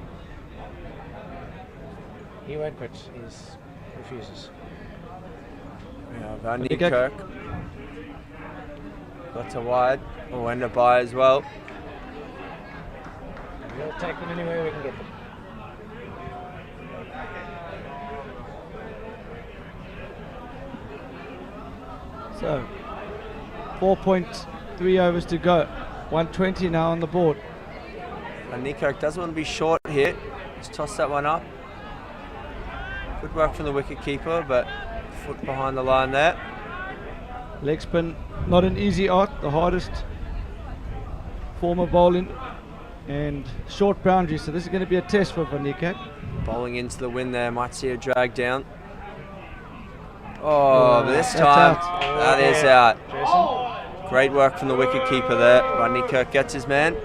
He won't quit. He refuses. Yeah, Van Niekerk. Got to wide, or end a by as well. We'll take them anywhere we can get them. So 4.3 overs to go. 120 now on the board. Van Niekerk doesn't want to be short here. Just toss that one up. Good work from the wicket keeper, but foot behind the line there. Leg spin, not an easy art, the hardest form of bowling, and short boundary, so this is going to be a test for Van Niekerk. Bowling into the wind there, might see a drag down. Oh, but this that's time, out. that is out. Jason? Great work from the wicket keeper there. Van Niekerk gets his man.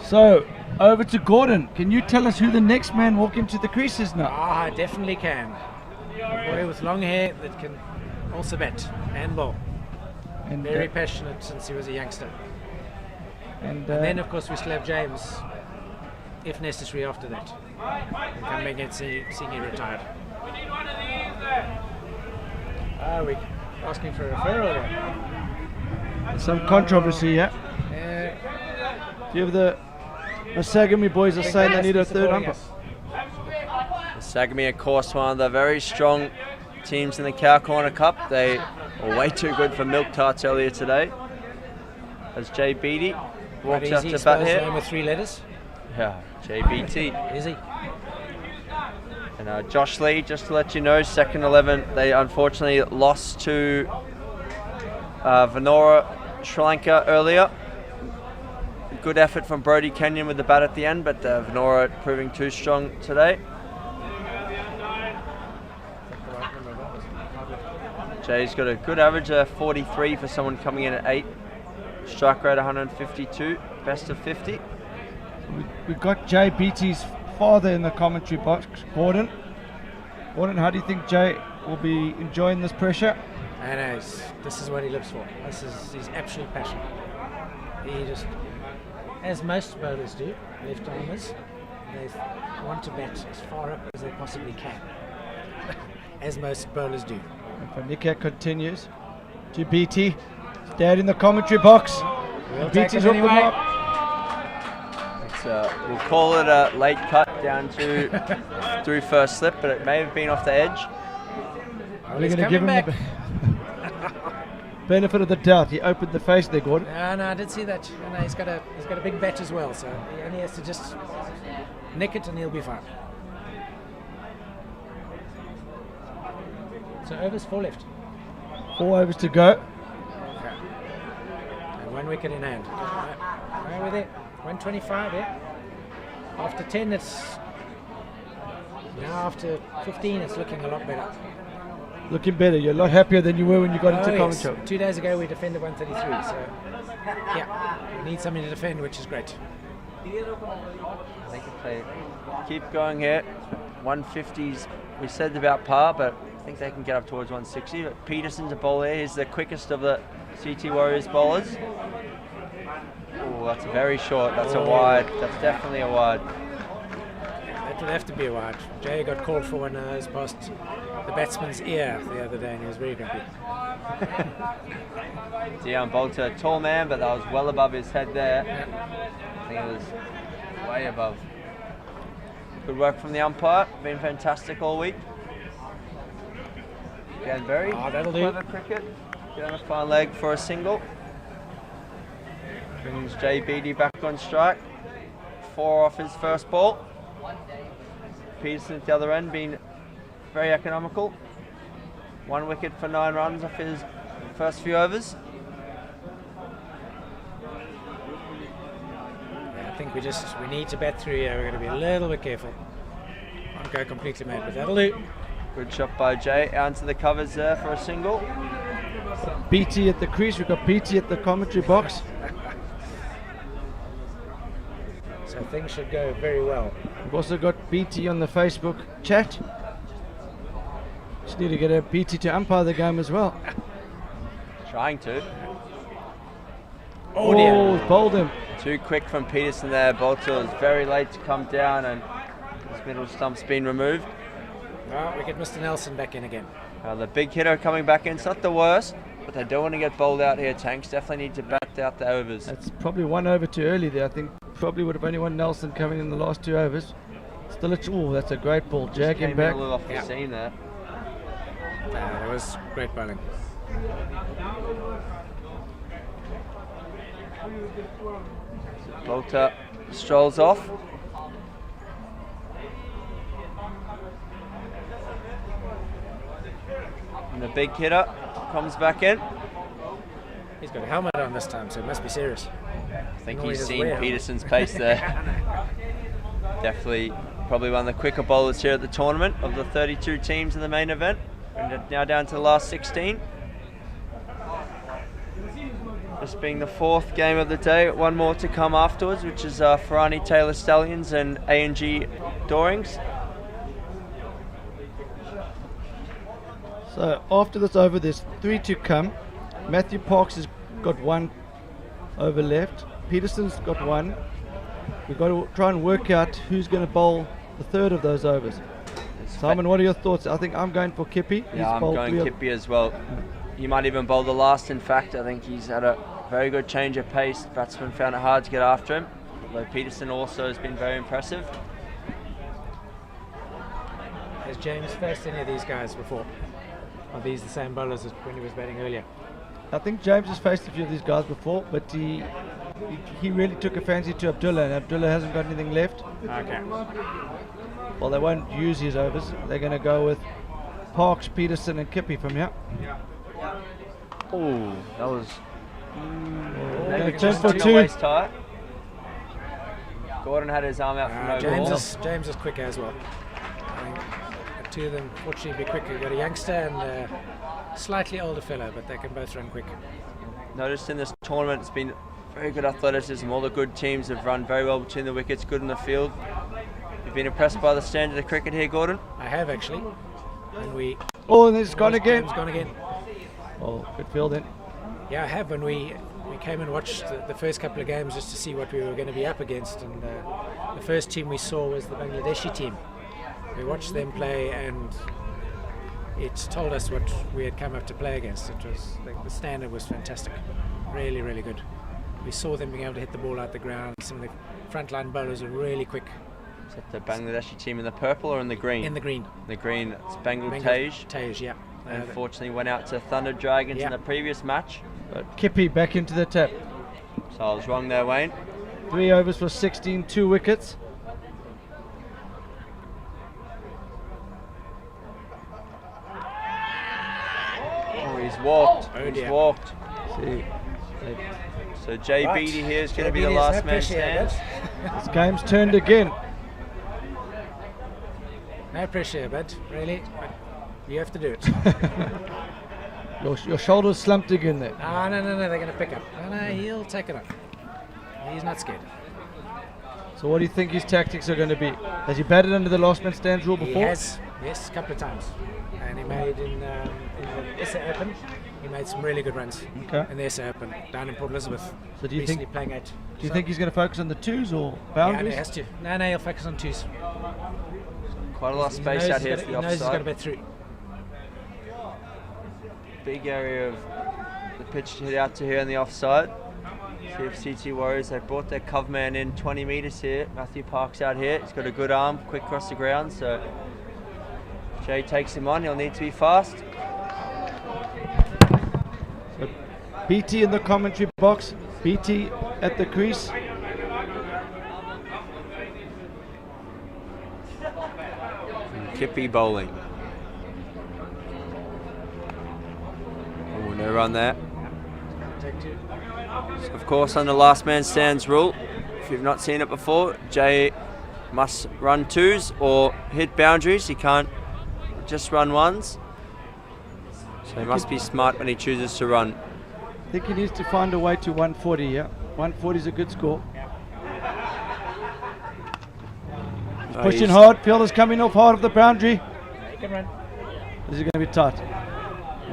So, over to Gordon. Can you tell us who the next man walk into the crease is now? I definitely can. A boy with long hair that can also bat and bowl. And, Very passionate since he was a youngster. and Then, of course, we still have James, if necessary, after that. And come back and seeing he retired. We're asking for a referral here. some controversy here. A few of the Sagami boys are saying they need a third umpire. Sagami, of course, one of the very strong teams in the Cow Corner Cup. They were way too good for milk tarts earlier today. As Jay Beattie walks out to bat here. Name with 3 letters. Yeah, JBT. Is he? And Josh Lee, just to let you know, second 11, they unfortunately lost to Venora Sri Lanka earlier. Good effort from Brodie Kenyon with the bat at the end, but Venora proving too strong today. Jay's got a good average of 43 for someone coming in at 8. Strike rate 152, best of 50. We got Jay Beattie's father in the commentary box, Gordon. Gordon, how do you think Jay will be enjoying this pressure? And this is what he lives for. This is his absolute passion. He just, as most bowlers do, left-armers, they want to bat as far up as they possibly can, as most bowlers do. And Fanika continues to BT. Dad in the commentary box. We'll take BT's it off the anyway. mark. We'll call it a late cut down to through first slip, but it may have been off the edge. Well, We're he's going to give him coming the back. benefit of the doubt. He opened the face there, Gordon. No, I did see that. And he's got a big bat as well, so he only has to just nick it and he'll be fine. So overs 4 left. 4 overs to go. Okay. And 1 wicket in hand. Where were they? 125, yeah. After 10, it's now after 15, it's looking a lot better. Looking better. You're a lot happier than you were when you got into yes. commentary. 2 days ago, we defended 133, so yeah, we need something to defend, which is great. They can play. Keep going here. 150s. We said about par, but I think they can get up towards 160. But Peterson's a bowler. He's the quickest of the CT Warriors bowlers. Oh, that's very short. That's a wide. That's definitely a wide. That would have to be a wide. Jay got called for one of those past the batsman's ear the other day, and he was very grumpy. Dion Bolter, a tall man, but that was well above his head there. I think it was way above. Good work from the umpire. Been fantastic all week. Again, very that'll do. clever cricket. Get on a fine leg for a single. Brings Jay Beattie back on strike. 4 off his first ball. Peterson at the other end being very economical. 1 wicket for 9 runs off his first few overs. Yeah, I think we need to bat through here. We're going to be a little bit careful. Won't go completely mad, but that'll do. Good shot by Jay. Out into the covers there for a single. BT at the crease. We've got BT at the commentary box. So things should go very well. We've also got BT on the Facebook chat. Just need to get a BT to umpire the game as well. Trying to. Oh dear. Oh, bowled him. Too quick from Peterson there. Bolter was very late to come down and his middle stump's been removed. Well, we get Mr. Nelson back in again. The big hitter coming back in. It's not the worst, but they don't want to get bowled out here. Tanks definitely need to bat out the overs. That's probably 1 over too early there. I think probably would have only one Nelson coming in the last 2 overs. Still a that's a great ball. Jag him Came back. in a little off the seam there. That was great bowling. Bolter strolls off. And the big hitter comes back in. He's got a helmet on this time, so it must be serious. I think No, he he's doesn't seen wear it. Peterson's pace there. Definitely probably one of the quicker bowlers here at the tournament of the 32 teams in the main event. And now down to the last 16. This being the 4th game of the day. 1 more to come afterwards, which is Ferrani Taylor Stallions and A&G Dorings. So after this over, there's 3 to come. Matthew Parks has got 1 over left. Peterson's got 1. We've got to try and work out who's going to bowl the 3rd of those overs. Simon, what are your thoughts? I think I'm going for Kippy. Yeah, I'm going Kippy as well. He might even bowl the last, in fact. I think he's had a very good change of pace. The batsman found it hard to get after him. Although Peterson also has been very impressive. Has James faced any of these guys before? Are these the same bowlers as when he was batting earlier? I think James has faced a few of these guys before, but he really took a fancy to Abdullah, and Abdullah hasn't got anything left. Okay. Well, they won't use his overs. They're going to go with Parks, Peterson and Kippy from here. Oh, that was Maybe maybe 10 just for on the 2. waist tight. Gordon had his arm out for no ball. James is quicker as well. I think the 2 of them fortunately be quicker. You've got a youngster and a slightly older fellow, but they can both run quick. Noticed in this tournament it's been very good athleticism. All the good teams have run very well between the wickets, good in the field. You've been impressed by the standard of cricket here, Gordon? I have actually. And Oh, and it's gone again. James gone again. Oh, good fielding. Yeah, I have. When we came and watched the first couple of games just to see what we were going to be up against, and the first team we saw was the Bangladeshi team. We watched them play, and it told us what we had come up to play against. It was like the standard was fantastic, really, really good. We saw them being able to hit the ball out the ground. Some of the frontline bowlers are really quick. Is that the Bangladeshi team in the purple or in the green? In the green. The green, it's Bangladesh. Bangladesh, yeah. Unfortunately went out to Thunder Dragons Yeah. in the previous match. But Kippy back into the tap. so I was wrong there, Wayne. 3 overs for 16, 2 wickets. Oh, he's walked. Oh, He's dear. walked. See, So Jay Right. Beattie here is going to Jay be the Beattie, last there's no man pressure here, stand. bud. this game's turned again. No pressure, bud. Really, you have to do it. Your shoulders slumped again there. No, they're going to pick up. No, he'll take it up. He's not scared. So what do you think his tactics are going to be? Has he batted under the last man stands rule He before? has, yes, a couple of times. And he made in the SA Open, he made some really good runs. Okay. In the SA Open, down in Port Elizabeth. So do you recently think- playing 8. Do you think he's going to focus on the twos or Yeah, no, boundaries? he has to. No, he'll focus on 2s. Quite a lot of He space knows out he's here got- for the He knows he's got to offside. bet through. Big area of the pitch to hit out to here in the offside. CFCT Warriors, they brought their cov man in 20 metres here. Matthew Parks out here. He's got a good arm, quick across the ground. So Jay takes him on. He'll need to be fast. So BT in the commentary box. BT at the crease. Kippy bowling. Oh, no run there. Take 2. Of course, under last man stands rule, if you've not seen it before, Jay must run 2s or hit boundaries. He can't just run 1s. So he must be smart when he chooses to run. I think he needs to find a way to 140, yeah? 140 is a good score. Oh, Pushing he's- hard, fielder's coming off hard of the boundary. Yeah, he can run. This is going to be tight.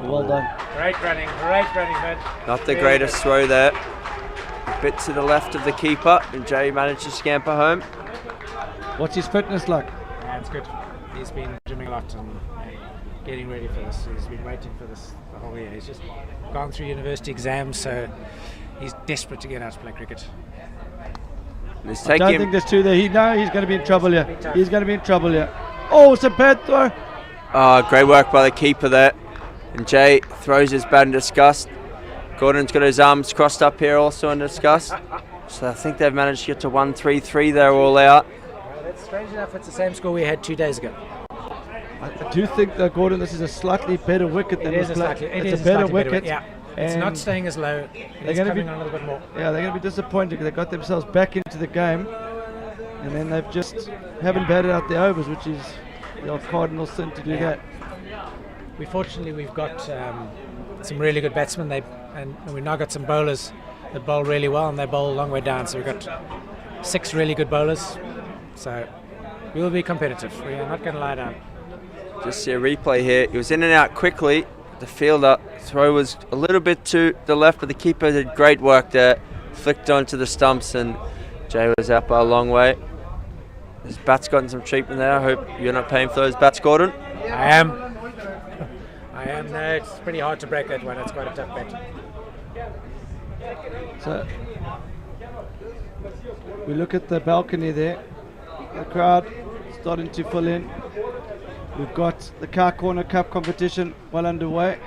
Well done. Great running, bud. Not the greatest throw there. A bit to the left of the keeper, and Jay managed to scamper home. What's his fitness like? Yeah, it's good. He's been gymming a lot and getting ready for this. He's been waiting for this the whole year. He's just gone through university exams, so he's desperate to get out to play cricket. And he's I don't taking think there's 2 there. He's going to be in trouble here. Be tough. He's going to be in trouble here. Oh, it's a bad throw. great work by the keeper there. And Jay throws his bat in disgust. Gordon's got his arms crossed up here also in disgust. So I think they've managed to get to 1-3-3 there all out. Well, that's strange enough. It's the same score we had 2 days ago. I do think that Gordon, this is a slightly better wicket than was played. It's a better wicket. Yeah, it's not and staying as low. It's gonna coming be- on a little bit more. Yeah, they're going to be disappointed because they got themselves back into the game, and then they've just haven't batted out the overs, which is the old Cardinal sin to do Yeah. that. We've got some really good batsmen. And we've now got some bowlers that bowl really well, and they bowl a long way down. So we've got 6 really good bowlers. So we will be competitive. We are not going to lie down. Just see a replay here. He was in and out quickly. The fielder throw was a little bit to the left, but the keeper did great work there. Flicked onto the stumps, and Jay was out by a long way. His bat's gotten some treatment there. I hope you're not paying for those bats, Gordon. I am. No, it's pretty hard to break that one. It's quite a tough bet. So we look at the balcony there. The crowd starting to fill in. We've got the Car Corner Cup competition well underway.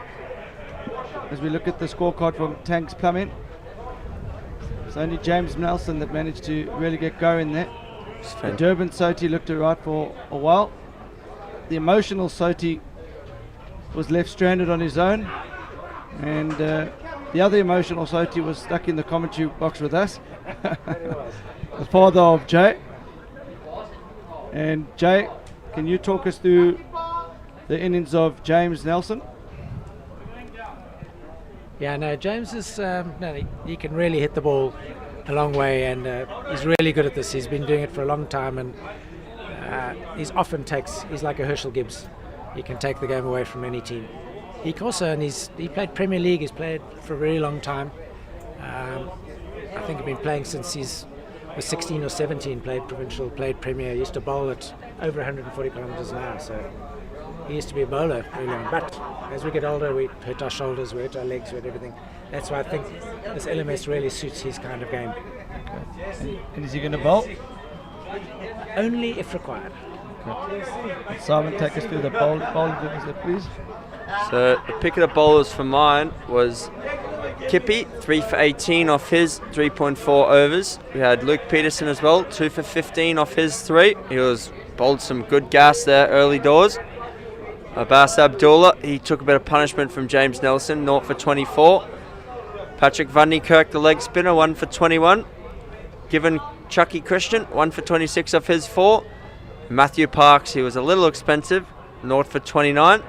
As we look at the scorecard from Tanks Plumbing, it's only James Nelson that managed to really get going there. The Durban Soti looked alright for a while. The emotional Soti was left stranded on his own, and the other emotional Soti was stuck in the commentary box with us. The father of Jay. And Jay, can you talk us through the innings of James Nelson? Yeah, no, James is he can really hit the ball a long way, and he's really good at this. He's been doing it for a long time, and he's like a Herschel Gibbs. He can take the game away from any team. and he played Premier League. He's played for a very long time. I think he's been playing since was 16 or 17. Played provincial, played Premier. He used to bowl at over 140 kilometres an hour. So he used to be a bowler very long. But as we get older, we hurt our shoulders, we hurt our legs, we hurt everything. That's why I think this LMS really suits his kind of game. Okay. And is he going to bowl? Only if required. Okay. Simon, take us through the bowling duties, please. So the pick of the bowlers for mine was Kippy, 3 for 18 off his 3.4 overs. We had Luke Peterson as well, 2 for 15 off his 3. He was bowled some good gas there early doors. Abbas Abdullah, he took a bit of punishment from James Nelson, 0 for 24. Patrick Van Niekerk, the leg spinner, 1 for 21. Given Chucky Christian, 1 for 26 off his 4. Matthew Parks, he was a little expensive, 0 for 29.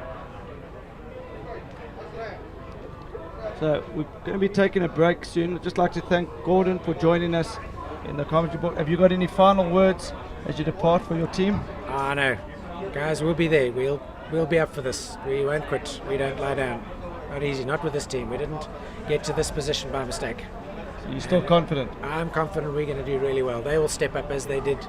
So we're going to be taking a break soon. I'd just like to thank Gordon for joining us in the commentary box. Have you got any final words as you depart for your team? No. Guys, we'll be there. We'll be up for this. We won't quit. We don't lie down. Not easy, not with this team. We didn't get to this position by mistake. So you're still confident? I'm confident we're going to do really well. They will step up as they did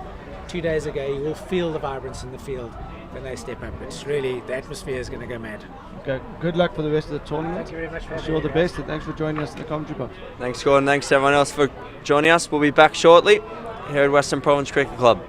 2 days ago. You will feel the vibrance in the field when they step up. It's really, the atmosphere is going to go mad. Okay, good luck for the rest of the tournament. Thank you very much for Wish you all the best, and thanks for joining us in the commentary box. Thanks, Gordon. Thanks to everyone else for joining us. We'll be back shortly here at Western Province Cricket Club.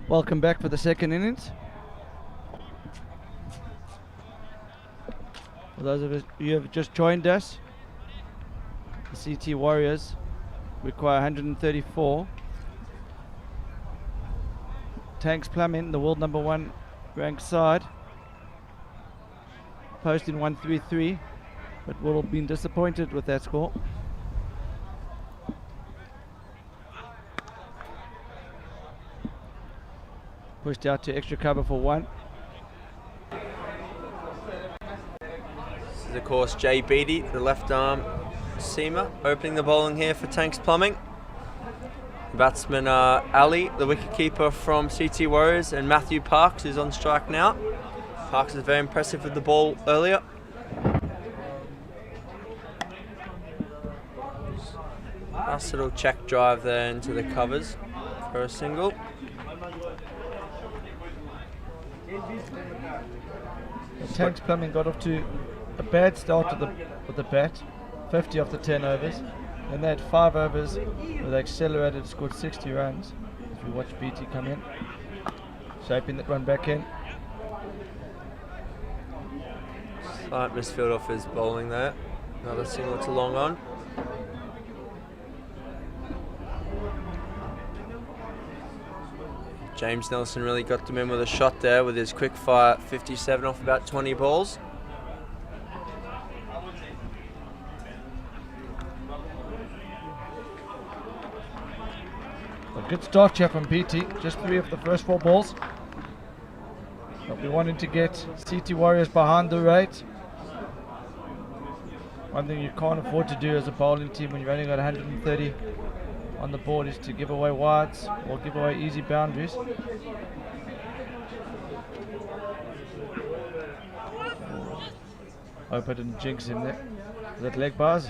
Welcome back for the second innings. For those of you who have just joined us, the CT Warriors require 134. Tanks Plumbing, the world number 1 ranked side, posting 133, but will have been disappointed with that score. Pushed out to extra cover for 1. This is of course Jay Beattie, the left arm seamer, opening the bowling here for Tanks Plumbing. Batsmen are Ali, the wicketkeeper from CT Warriors, and Matthew Parks, who's on strike now. Parks is very impressive with the ball earlier. Nice little check drive there into the covers for a single. Tanks Plumbing got off to a bad start with the bat, 50 off the 10 overs. Then they had 5 overs where they accelerated, scored 60 runs. If you watch BT come in, shaping that one back in. Slight misfield off his bowling there. Another single to long on. James Nelson really got them in with a shot there with his quick fire 57 off about 20 balls. A good start here from BT, just 3 of the first 4 balls. They'll be wanting to get CT Warriors behind the rate. One thing you can't afford to do as a bowling team when you've only got 130 on the board is to give away wides or give away easy boundaries. Hope I didn't jinx him there. Is that leg bars?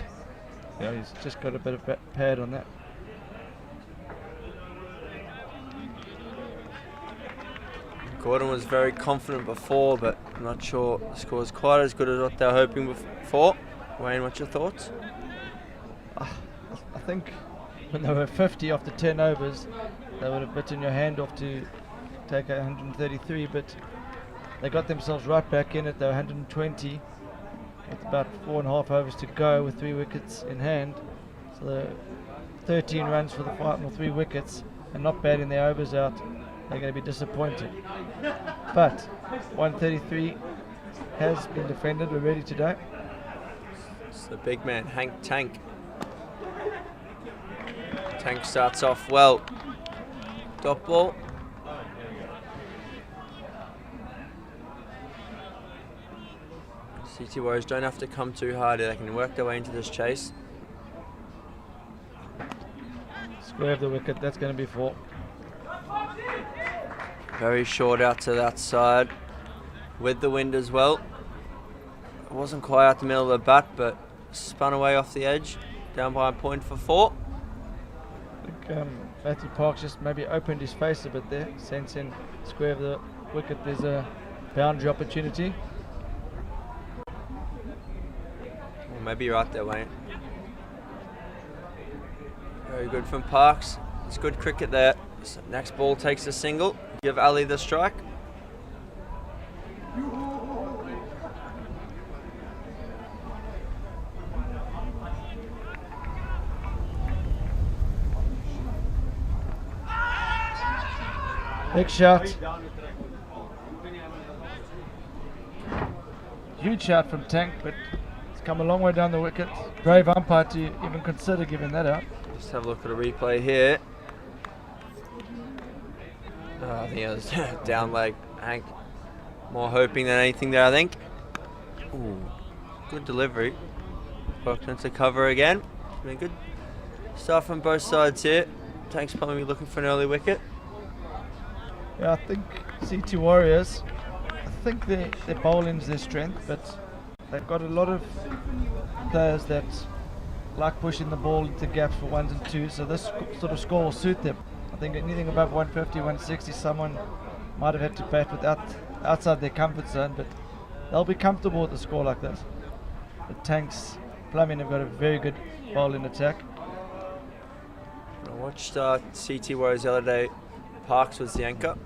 Yeah, he's just got a bit of pad on that. Gordon was very confident before, but I'm not sure the score is quite as good as what they were hoping for. Wayne, what's your thoughts? I think when they were 50 after 10 overs, they would have bitten your hand off to take 133, but they got themselves right back in it. They were 120 with about 4.5 overs to go with 3 wickets in hand. So the 13 runs for the final 3 wickets, and not batting their overs out. They're going to be disappointed. But 133 has been defended. We're ready today. It's the big man, Hank Tank. Tank starts off well. Dot ball. CT Warriors don't have to come too hard. They can work their way into this chase. Square of the wicket. That's going to be 4. Very short out to that side with the wind as well. It wasn't quite out the middle of the bat, but spun away off the edge, down by a point for 4. I think Matthew Parks just maybe opened his face a bit there, sensing square of the wicket there's a boundary opportunity. Well, maybe you're right there, Wayne. Very good from Parks. It's good cricket there. So next ball takes a single. Give Ali the strike. Big shot. Huge shot from Tank, but it's come a long way down the wicket. Brave umpire to even consider giving that out. Just have a look at a replay here. I think it was down leg. Hank more hoping than anything there, I think. Ooh, good delivery. Worked into cover again. Been good stuff from both sides here. Tank's probably looking for an early wicket. Yeah, I think CT Warriors, I think their bowling's their strength, but they've got a lot of players that like pushing the ball into gaps for 1s and 2s, so this sort of score will suit them. I think anything above 150, 160, someone might have had to bat outside their comfort zone, but they'll be comfortable with a score like this. The Tanks Plumbing have got a very good bowling attack. I watched CT Warriors the other day Parks was the anchor.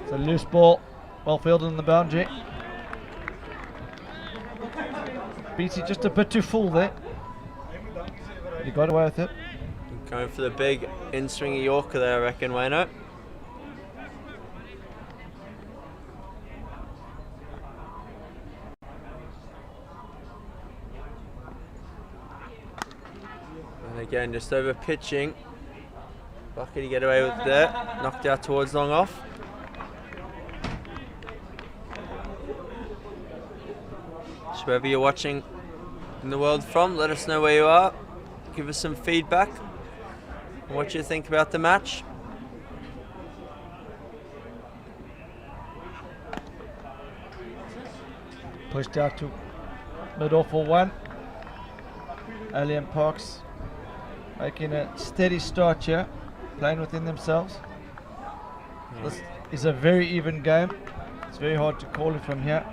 It's a loose ball, well fielded on the boundary. Beatty just a bit too full there. He got away with it. Going for the big in-swingy Yorker there, I reckon, Wayno. And again, just over pitching. Lucky to get away with that. Knocked out towards long off. So wherever you're watching in the world from, let us know where you are. Give us some feedback on what you think about the match. Pushed out to mid-off for one. Alien Parks making a steady start here, playing within themselves. This is a very even game. It's very hard to call it from here.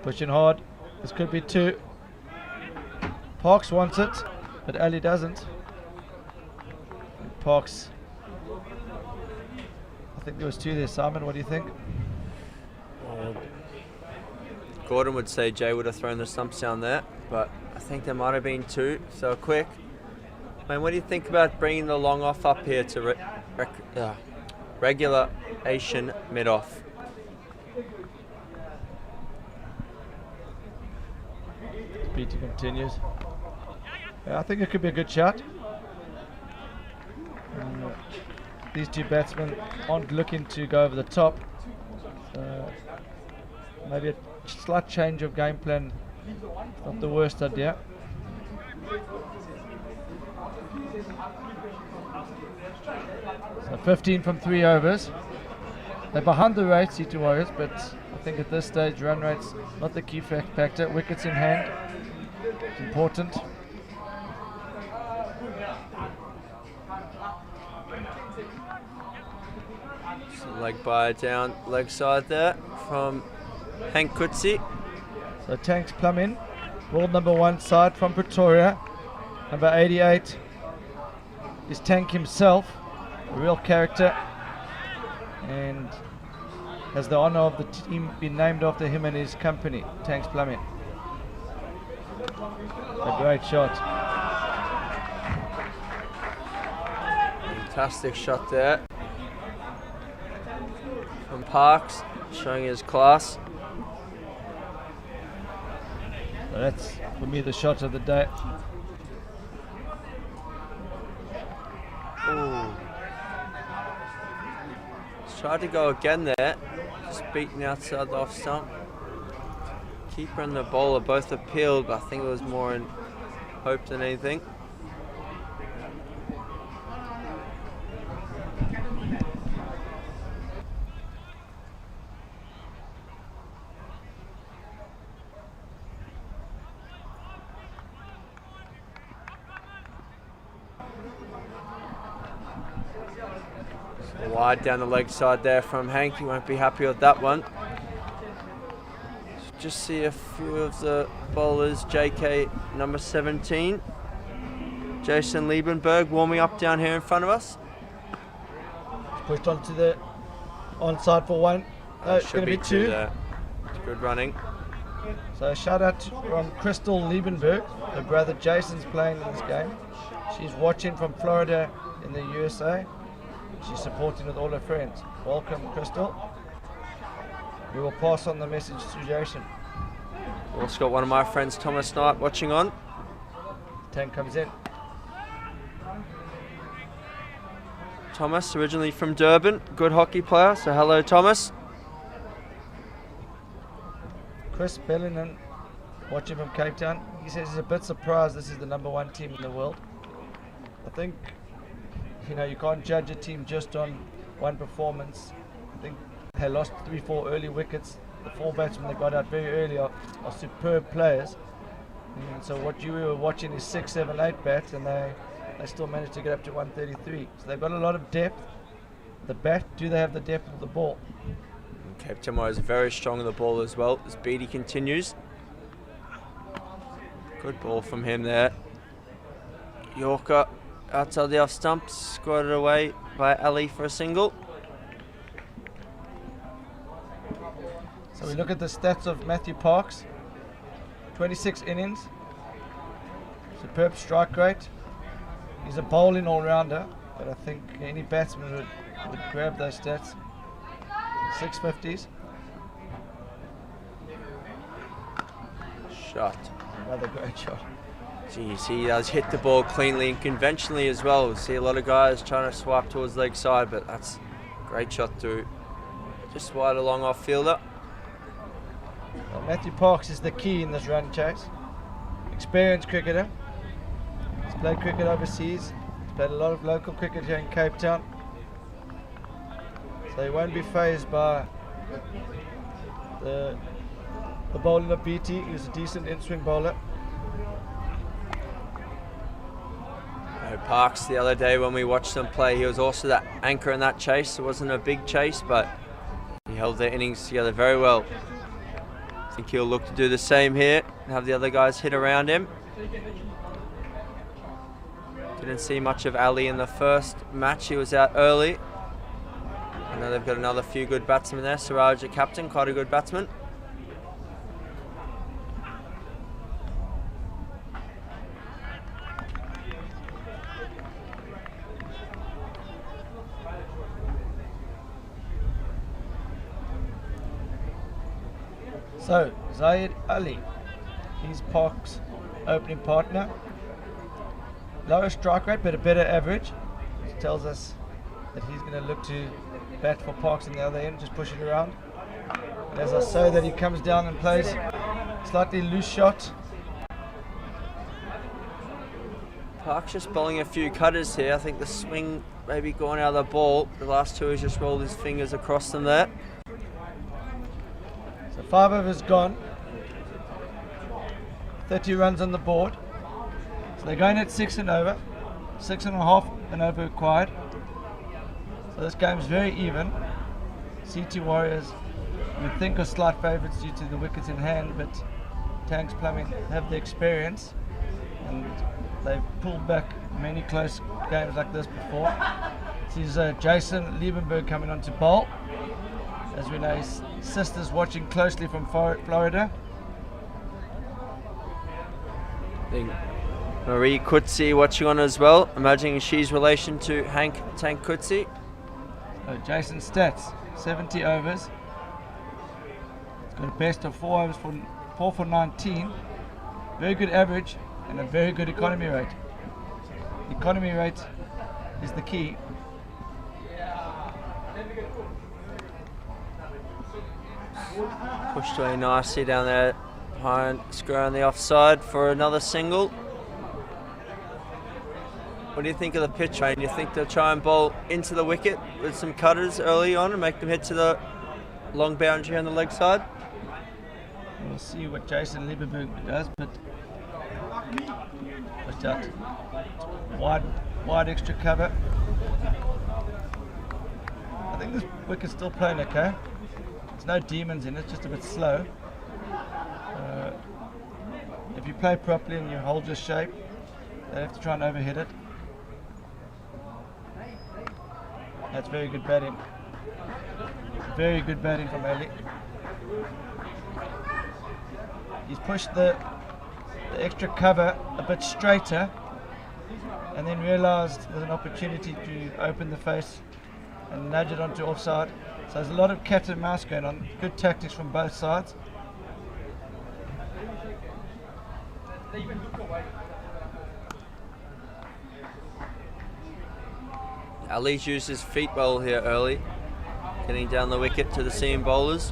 Pushing hard. This could be two. Parks wants it, but Ali doesn't. Parks. I think there was two there, Simon. What do you think? Gordon would say Jay would have thrown the stumps down there, but I think there might have been two, so quick. Man, what do you think about bringing the long off up here to regulation mid-off? Beatty continues. Yeah, I think it could be a good shot. These two batsmen aren't looking to go over the top. Maybe a slight change of game plan. Not the worst idea. So 15 from 3 overs. They're behind the rate, C2 Warriors, but I think at this stage run rate's not the key factor. Wickets in hand. It's important. Leg by down, leg side there from Hank Coetzee. So Tanks plumb in. World number 1 side from Pretoria. Number 88 is Tank himself, a real character, and has the honour of the team been named after him and his company, Tanks Plumbing. A great shot. Fantastic shot there from Parks, showing his class. So that's, for me, the shot of the day. Ooh. Tried to go again there, just beaten outside the off stump. Keeper and the bowler both appealed, but I think it was more in hope than anything. Wide down the leg side there from Hank. He won't be happy with that one. Just see a few of the bowlers. JK number 17. Jason Liebenberg warming up down here in front of us. Pushed onto the onside for one. It's going to be two. There. It's good running. So a shout out from Crystal Liebenberg. Her brother Jason's playing in this game. She's watching from Florida in the USA. She's supporting with all her friends. Welcome, Crystal. We will pass on the message to Jason. Also got one of my friends, Thomas Knight, watching on. Tank comes in. Thomas, originally from Durban, good hockey player, so hello Thomas. Chris Bellinan, watching from Cape Town. He says he's a bit surprised this is the number 1 team in the world. I think, you can't judge a team just on one performance. I think they lost 3-4 early wickets. The 4 batsmen they got out very early are superb players. And so what you were watching is 6, 7, 8 bats, and they still managed to get up to 133. So they've got a lot of depth. The bat, do they have the depth of the ball? Cape Town is very strong on the ball as well as Beattie continues. Good ball from him there. Yorker outside the off stump, squatted away by Ali for a single. So we look at the stats of Matthew Parks. 26 innings. Superb strike rate. He's a bowling all-rounder, but I think any batsman would grab those stats. 650s. Shot. Another great shot. Geez, he does hit the ball cleanly and conventionally as well. We see a lot of guys trying to swipe towards leg side, but that's a great shot through. Just wide along off fielder. Well, Matthew Parks is the key in this run chase. Experienced cricketer. He's played cricket overseas. He's played a lot of local cricket here in Cape Town. So he won't be fazed by the bowling of BT. He's a decent in-swing bowler. Parks the other day when we watched him play, he was also that anchor in that chase. It wasn't a big chase, but he held their innings together very well. I think he'll look to do the same here and have the other guys hit around him. Didn't see much of Ali in the first match. He was out early. I know they've got another few good batsmen there. Siraj, a captain, quite a good batsman. So, Zayed Ali, he's Park's opening partner. Lower strike rate, but a better average, which tells us that he's going to look to bat for Parks on the other end, just push it around. And as I say that, he comes down and plays slightly loose shot. Parks just bowling a few cutters here. I think the swing maybe going out of the ball. The last two, he's just rolled his fingers across them there. So 5 overs gone. 30 runs on the board. So they're going at 6 and over. 6.5 and over required. So this game's very even. CT Warriors, you would think, are slight favourites due to the wickets in hand, but Tanks Plumbing have the experience and they've pulled back many close games like this before. This is Jason Liebenberg coming on to bowl. As we know, his sister's watching closely from Florida. I think Marie Coetzee watching on as well, imagining she's relation to Hank Tank Coetzee. Jason's stats, 70 overs. He's got a best of 4 overs for 4 for 19. Very good average and a very good economy rate. The economy rate is the key. Pushed away nicely down there behind square on the offside for another single. What do you think of the pitch, Wayne? Do you think they'll try and bowl into the wicket with some cutters early on and make them hit to the long boundary on the leg side? We'll see what Jason Liebenberg does, but watch out. Wide extra cover. I think this wicket's still playing okay. There's no demons in it, just a bit slow. If you play properly and you hold your shape, they have to try and overhit it. That's very good batting. Very good batting from Ali. He's pushed the extra cover a bit straighter and then realised there's an opportunity to open the face and nudge it onto offside. So there's a lot of cat and mouse going on. Good tactics from both sides. Ali's used his feet well here early, getting down the wicket to the seam bowlers.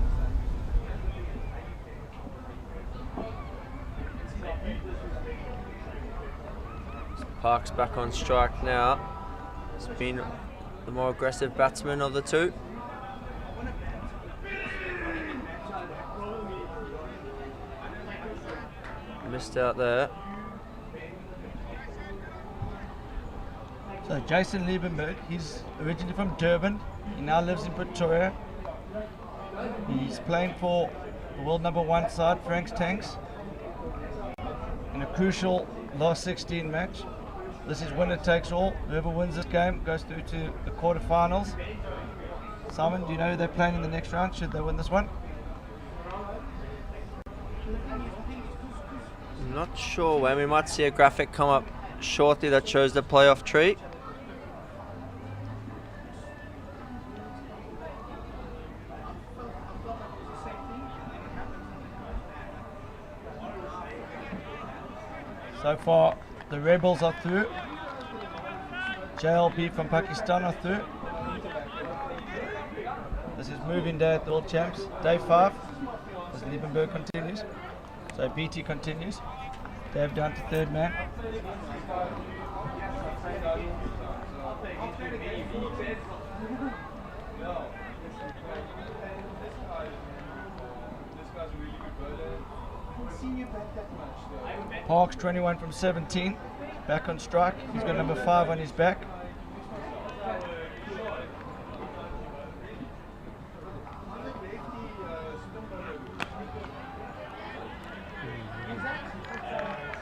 Park's back on strike now. He's been the more aggressive batsman of the two. Missed out there. So Jason Liebenberg, he's originally from Durban. He now lives in Pretoria. He's playing for the world number 1 side, Frank's Tanks, in a crucial last 16 match. This is winner takes all. Whoever wins this game goes through to the quarterfinals. Simon, do you know who they're playing in the next round should they win this one? I'm not sure when. We might see a graphic come up shortly that shows the playoff tree. So far, the Rebels are through. JLP from Pakistan are through. This is moving day at the World Champs. Day 5, as Liebenberg continues. So BT continues. Dave down to 3rd man. Parks 21 from 17, back on strike. He's got number 5 on his back.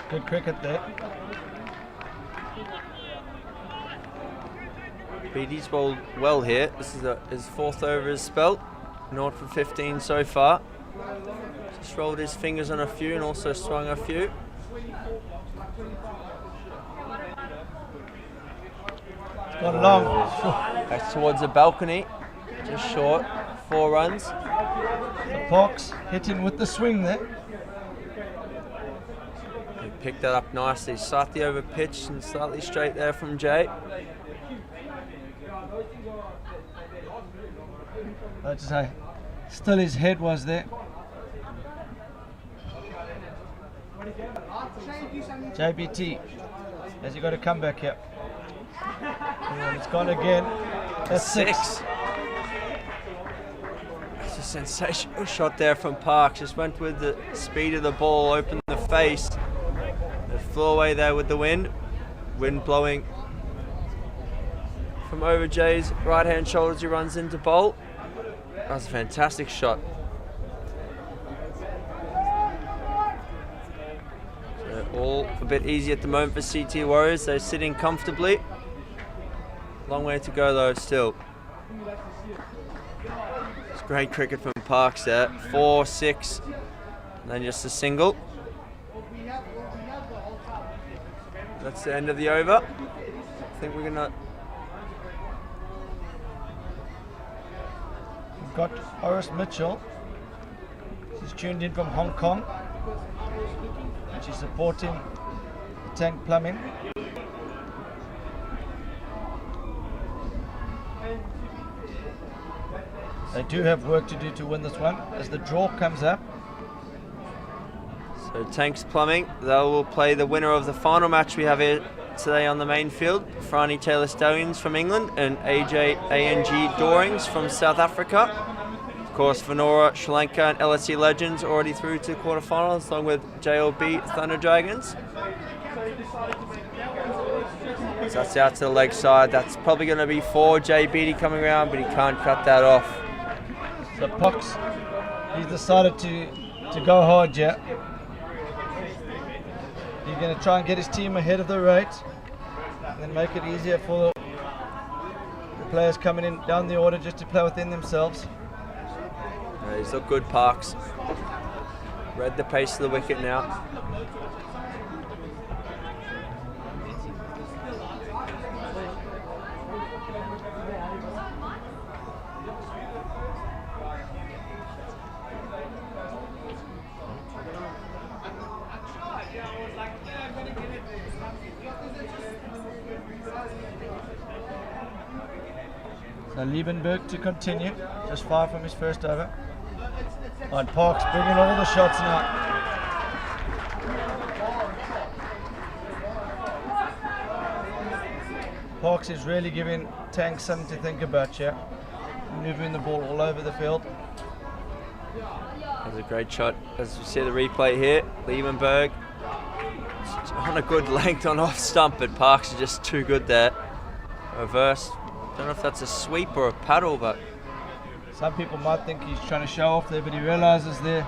Good cricket there. BD's bowled well here. This is his 4th over his spell. 0 for 15 so far. Just rolled his fingers on a few and also swung a few. Got long. Back towards the balcony. Just short. 4 runs. The Parks hitting with the swing there. He picked that up nicely. Slightly over pitched and slightly straight there from Jay. I'd say, still his head was there. JBT, has he got a comeback here? And it's gone again. That's 6. That's a sensational shot there from Parks. Just went with the speed of the ball, opened the face. It flew away there with the wind. Wind blowing from over Jay's right hand shoulder as he runs into bowl. That was a fantastic shot. So all a bit easy at the moment for CT Warriors. They're sitting comfortably. Long way to go though still. It's great cricket from Parks there. 4, 6, and then just a single. That's the end of the over. I think we're gonna. We've got Horace Mitchell. She's tuned in from Hong Kong. And she's supporting the Tank Plumbing. They do have work to do to win this one as the draw comes up. So Tanks Plumbing, they will play the winner of the final match we have here today on the main field. Franny Taylor Stallions from England and AJ ANG Dorings from South Africa. Of course, Venora, Sri Lanka and LSE Legends already through to quarterfinals along with JLB Thunder Dragons. So that's out to the leg side. That's probably going to be 4. JBD coming around, but he can't cut that off. So Pox, he's decided to go hard, yeah. He's going to try and get his team ahead of the rate and then make it easier for the players coming in down the order just to play within themselves. He's looked good, Parks. Read the pace of the wicket now. So Liebenberg to continue, just 5 from his first over. And Parks bringing all the shots now. Parks is really giving Tank something to think about here. Moving the ball all over the field. That was a great shot. As you see the replay here, Liebenberg on a good length on off stump, but Parks is just too good there. Reverse. Don't know if that's a sweep or a paddle, but Some people might think he's trying to show off there, but he realizes the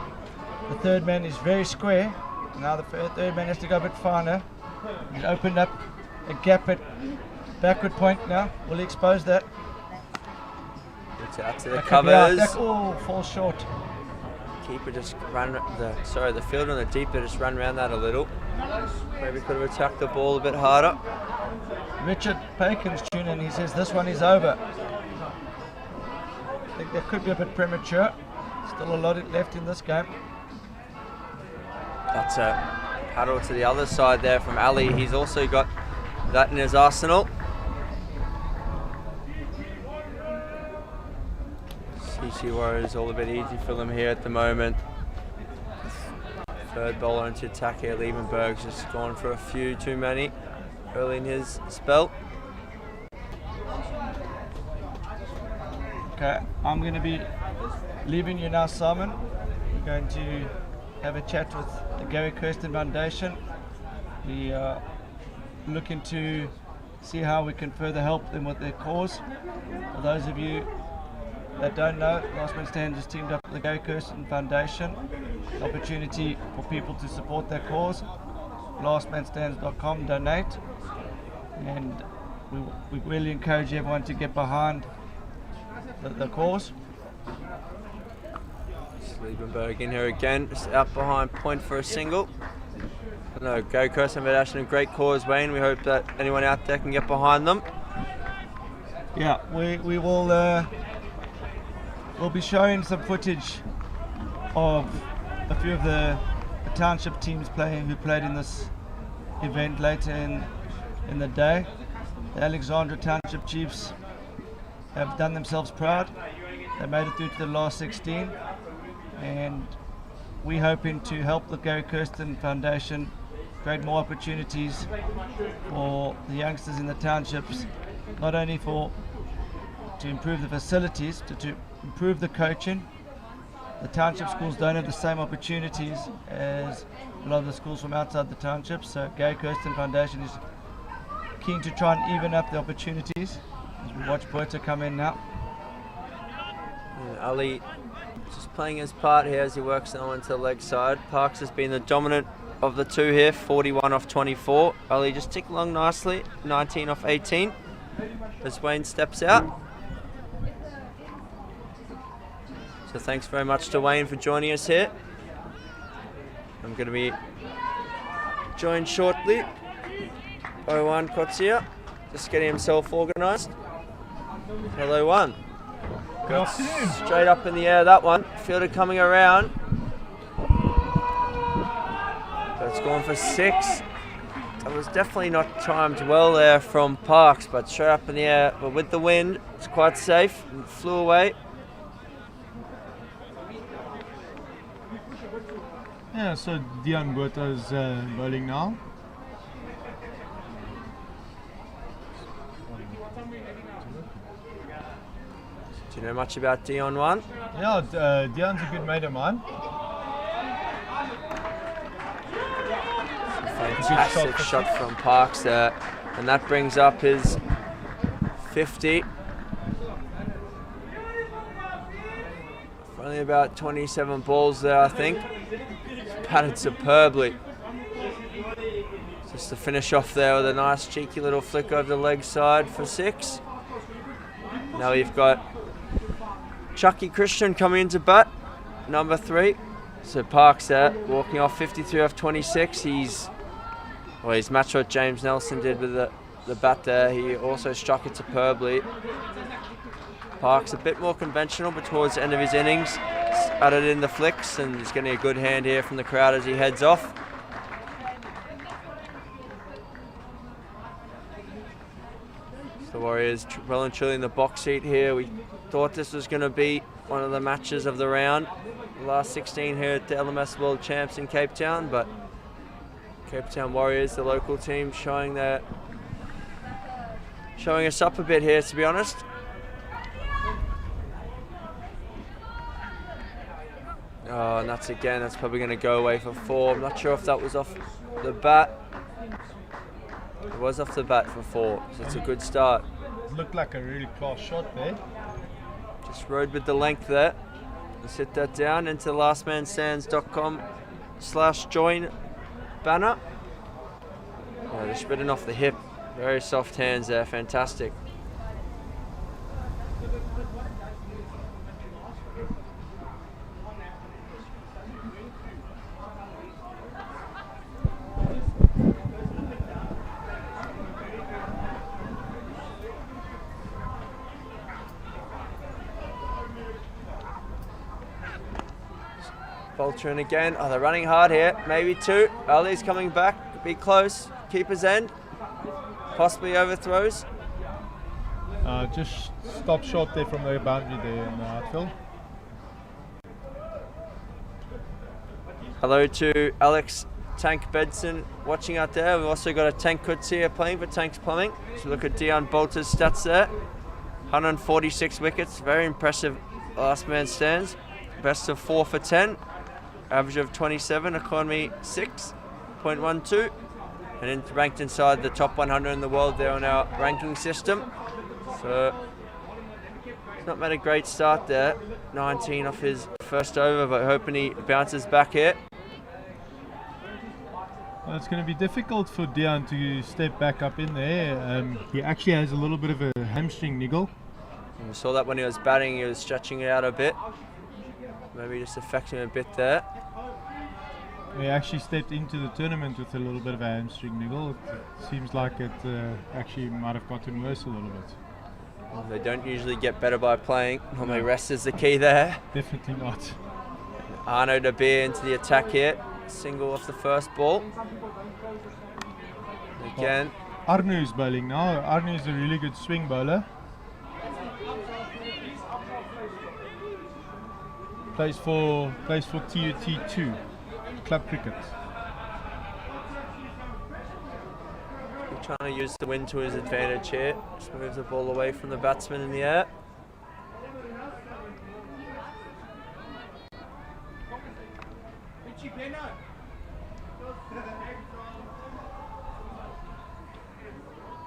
third man is very square. Now the third man has to go a bit finer. He's opened up a gap at backward point now. Will he expose that? It's out to the That could be out. covers. Oh, falls short. Keeper just the fielder and the deeper just run around that a little. Maybe could have attacked the ball a bit harder. Richard Pakin's tuned in. He says this one is over. I think that could be a bit premature. Still a lot left in this game. That's a paddle to the other side there from Ali. He's also got that in his arsenal. CC Warriors all a bit easy for them here at the moment. Third bowler into attack here. Liebenberg's just gone for a few too many early in his spell. Okay, I'm going to be leaving you now, Simon. We're going to have a chat with the Gary Kirsten Foundation. We are looking to see how we can further help them with their cause. For those of you that don't know, Last Man Stands has teamed up with the Gary Kirsten Foundation. Opportunity for people to support their cause. lastmanstands.com, donate. And we really encourage everyone to get behind the cause. Liebenberg in here again, just out behind point for a single. No, Gary Kirsten Foundation, a great cause, Wayne. We hope that anyone out there can get behind them. Yeah, we will we'll be showing some footage of a few of the township teams who played in this event later in the day. The Alexandra Township Chiefs have done themselves proud. They made it through to the last 16, and we're hoping to help the Gary Kirsten Foundation create more opportunities for the youngsters in the townships, not only to improve the facilities, to improve the coaching. The township schools don't have the same opportunities as a lot of the schools from outside the township, so Gary Kirsten Foundation is keen to try and even up the opportunities. As we watch Puerto come in now. And Ali just playing his part here as he works now into the leg side. Parks has been the dominant of the two here, 41 off 24. Ali just ticked along nicely, 19 off 18 as Wayne steps out. So thanks very much to Wayne for joining us here. I'm going to be joined shortly by Juan Kotsia, just getting himself organised. Hello, Juan. Good afternoon. Straight up in the air, that one. Fielder coming around. But it's gone for 6. That was definitely not timed well there from Parks, but straight up in the air. But with the wind, it's quite safe and flew away. Yeah, so Dion Bota's bowling now. Do you know much about Dion, Juan? Yeah, Dion's a good mate of mine. Fantastic shot from Parks there, and that brings up his 50. Only about 27 balls there, I think. Patted superbly. Just to finish off there with a nice cheeky little flick over the leg side for 6. Now we've got Chucky Christian coming into bat, number 3. So Parks there, walking off 53 off 26. He's matched what James Nelson did with the bat there. He also struck it superbly. Parks a bit more conventional, but towards the end of his innings, added in the flicks, and he's getting a good hand here from the crowd as he heads off. The Warriors well and truly in the box seat here. We thought this was going to be one of the matches of the round. The last 16 here at the LMS World Champs in Cape Town, but Cape Town Warriors, the local team, showing us up a bit here, to be honest. Oh, and that's probably going to go away for 4. I'm not sure if that was off the bat. It was off the bat for 4, so it's a good start. It looked like a really class shot there. Just rode with the length there. Let's hit that down into lastmanstands.com/join banner. Yeah, they're spreading off the hip. Very soft hands there, fantastic. Bolter in again. Oh, they're running hard here. Maybe two. Ali's coming back. Be close. Keeper's end. Possibly overthrows. Just stop short there from the boundary there in the outfield. Hello to Alex Tank Bedson watching out there. We've also got a Tank Kutsia playing for Tanks Plumbing. So look at Dion Bolter's stats there. 146 wickets. Very impressive last man stands. Best of 4 for 10. Average of 27, economy 6.12, and ranked inside the top 100 in the world there on our ranking system. So he's not made a great start there. 19 off his first over, but hoping he bounces back here. Well, it's going to be difficult for Dion to step back up in there. He actually has a little bit of a hamstring niggle. And we saw that when he was batting, he was stretching it out a bit. Maybe just affecting him a bit there. He actually stepped into the tournament with a little bit of a hamstring niggle. It seems like it actually might have gotten worse a little bit. Well, they don't usually get better by playing. Normally rest is the key there. Definitely not. Arno de Beer into the attack here. Single off the first ball. Again. Arnu's bowling now. Arnu's a really good swing bowler. Plays for TUT2 club cricket. He's trying to use the wind to his advantage here. Just moves the ball away from the batsman in the air.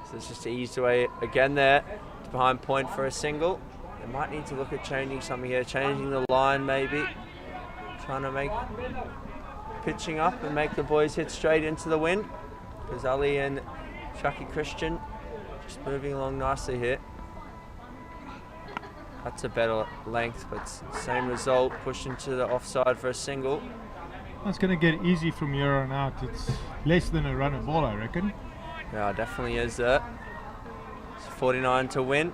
So it's just to ease away again there. It's behind point for a single. They might need to look at changing something here, changing the line maybe. Trying to make pitching up and make the boys hit straight into the wind. Because Ali and Shaki Christian just moving along nicely here. That's a better length, but same result, pushed into the offside for a single. It's going to get easy from here on out. It's less than a run a ball, I reckon. Yeah, definitely is that. It's 49 to win.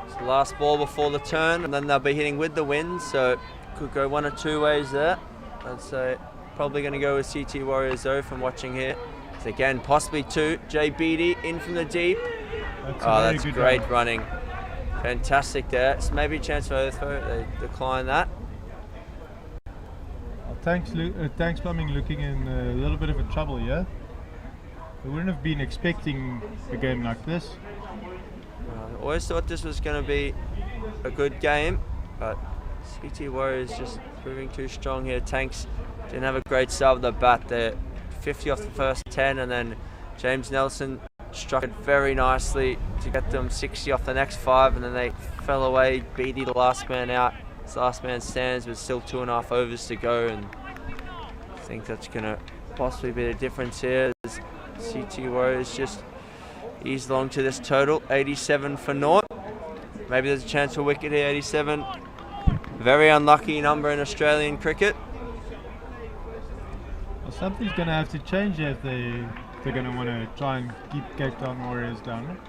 It's the last ball before the turn, and then they'll be hitting with the wind, so could go one or two ways there. I'd say probably going to go with CT Warriors though from watching here. So again, possibly two. Jay Beattie in from the deep. That's great running. Fantastic there. It's maybe a chance for overthrow. They decline that. Tanks Plumbing looking in a little bit of a trouble here. They wouldn't have been expecting a game like this. I always thought this was going to be a good game, but CT Warriors just proving too strong here. Tanks didn't have a great start with the bat. They're 50 off the first 10, and then James Nelson struck it very nicely to get them 60 off the next 5, and then they fell away. Beattie the last man out. His last man stands with still 2.5 overs to go, and I think that's going to possibly be the difference here. As CT Warriors just ease along to this total, 87 for naught. Maybe there's a chance for wicket here, 87. Very unlucky number in Australian cricket. Well, something's going to have to change here if they're going to want to try and keep Cape Town Warriors down.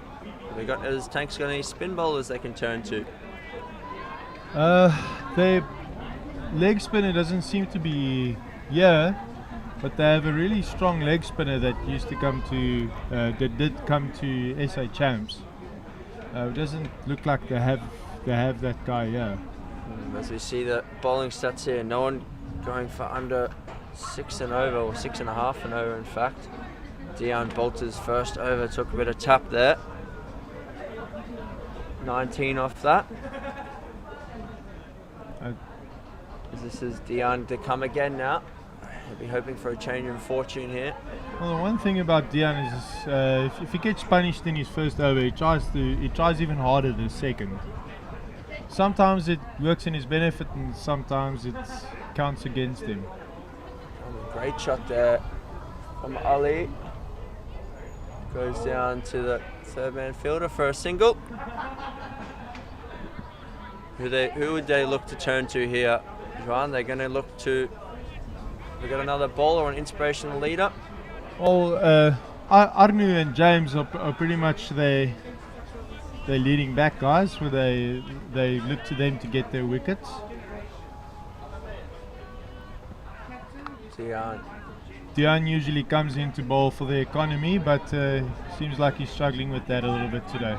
Is Tanks got any spin bowlers they can turn to? Their leg spinner doesn't seem to be here, but they have a really strong leg spinner that used to come to that did come to SA Champs. It doesn't look like they have that guy here. As we see the bowling stats here, no one going for under 6 and over, or 6.5 and over in fact. Dion Bolter's first over took a bit of tap there. 19 off that. This is Dion to come again now. They'll be hoping for a change in fortune here. Well, the one thing about Dion is if he gets punished in his first over, he tries even harder the second. Sometimes it works in his benefit, and sometimes it counts against him. Great shot there from Ali. Goes down to the third man fielder for a single. Who would they look to turn to here, Juan? They're going to look to. We've got another bowler or an inspirational leader. Well, Arnu and James are pretty much the leading back guys, where they look to them to get their wickets. Dion usually comes in to bowl for the economy, but seems like he's struggling with that a little bit today.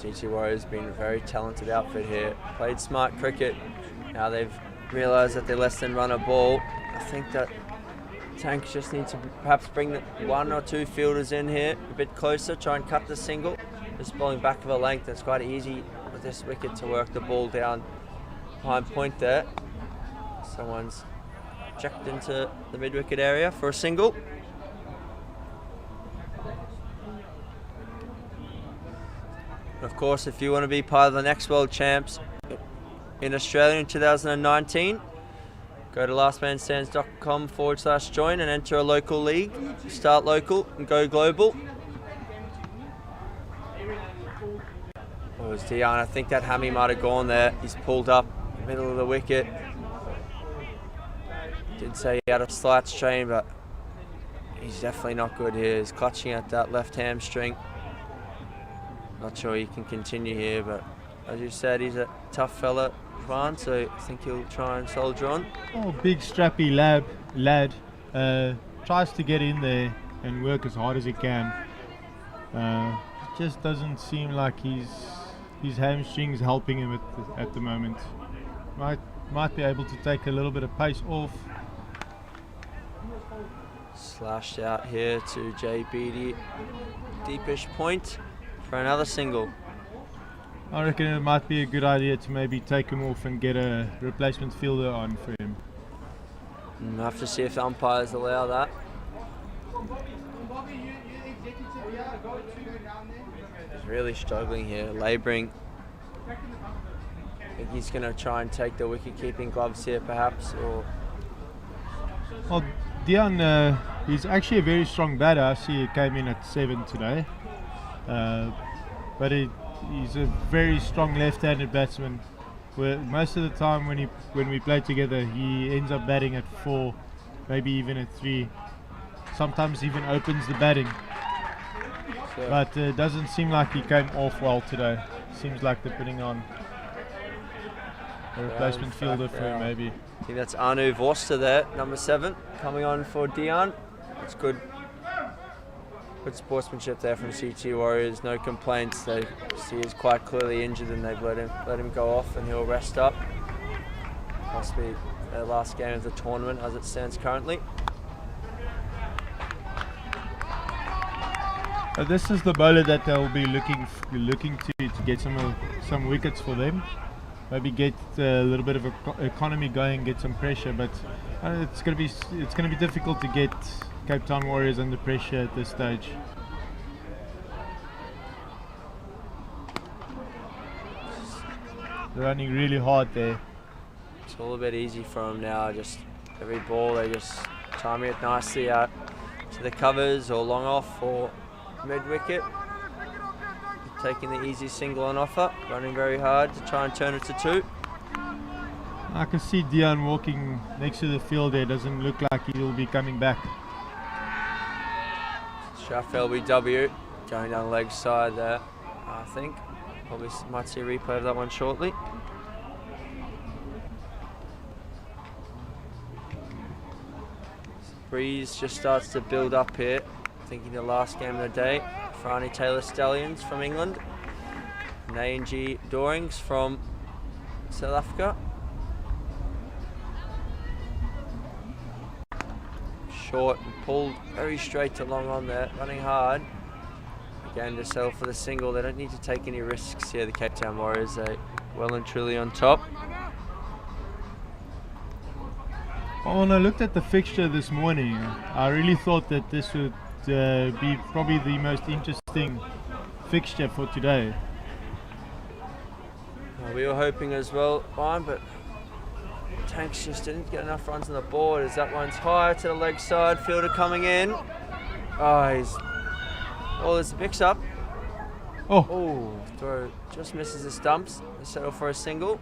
CT Warriors been a very talented outfit here. Played smart cricket. Now they've realised that they're less than run a ball. I think that Tanks just need to perhaps bring the 1 or 2 fielders in here a bit closer, try and cut the single. Just bowling back of a length. It's quite easy with this wicket to work the ball down behind point there. Someone's checked into the mid-wicket area for a single. Of course, if you want to be part of the next World Champs in Australia in 2019, go to lastmanstands.com/join and enter a local league. Start local and go global. It was Dion. I think that hammy might have gone there. He's pulled up middle of the wicket. Did say he had a slight strain, but he's definitely not good here. He's clutching at that left hamstring. Not sure he can continue here, but as you said, he's a tough fella, Juan, so I think he'll try and soldier on. Oh, big strappy lad. Tries to get in there and work as hard as he can. It just doesn't seem like his hamstrings helping him at the moment. Might be able to take a little bit of pace off. Slashed out here to Jay Beattie. Deepish point for another single. I reckon it might be a good idea to maybe take him off and get a replacement fielder on for him. We'll have to see if the umpires allow that. He's really struggling here, labouring. I think he's going to try and take the wicket-keeping gloves here, perhaps, or... Well, Dion, he's actually a very strong batter. I see he came in at 7 today. But he's a very strong left-handed batsman. Where most of the time when we play together, he ends up batting at 4, maybe even at 3. Sometimes even opens the batting. So, but it doesn't seem like he came off well today. Seems like they're putting on a replacement fielder for him, maybe. I think that's Anu Vorster there, number 7, coming on for Dion. It's good sportsmanship there from CT Warriors. No complaints. They see he's quite clearly injured, and they've let him go off, and he'll rest up. Must be their last game of the tournament as it stands currently. This is the bowler that they'll be looking to get some wickets for them. Maybe get a little bit of economy going, get some pressure, but it's going to be difficult to get Cape Town Warriors under pressure at this stage. They're running really hard there. It's all a bit easy for them now. Just every ball they just timing it nicely out to the covers or long off or mid wicket. Taking the easy single on offer, running very hard to try and turn it to 2. I can see Dion walking next to the field there. Doesn't look like he'll be coming back. Shaft LBW going down the leg side there, I think. Probably might see a replay of that one shortly. Breeze just starts to build up here. Thinking the last game of the day. Franny Taylor Stallions from England. Nainji Dorings from South Africa. Short and pulled very straight to long on there, running hard. Again to settle for the single. They don't need to take any risks here, the Cape Town Warriors. They're well and truly on top. Well, when I looked at the fixture this morning, I really thought that this would be probably the most interesting fixture for today. We were hoping as well, Ryan, but Tanks just didn't get enough runs on the board as that one's higher to the leg side. Fielder coming in. There's a mix up. Oh, throw just misses the stumps. They settle for a single.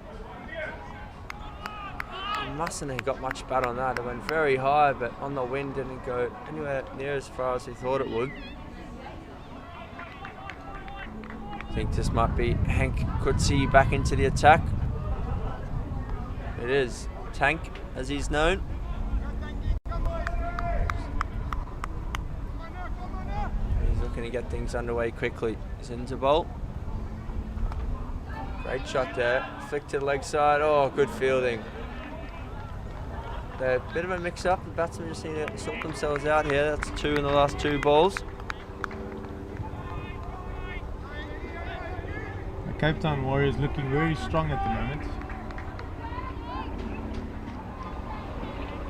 He mustn't have got much bat on that. It went very high, but on the wind didn't go anywhere near as far as we thought it would. I think this might be Hank Kutsi back into the attack. It is Tank, as he's known. He's looking to get things underway quickly. He's into bowl. Great shot there. Flick to the leg side. Oh, good fielding. A bit of a mix-up. The batsmen just need to sort themselves out here. That's 2 in the last 2 balls. The Cape Town Warriors looking very strong at the moment.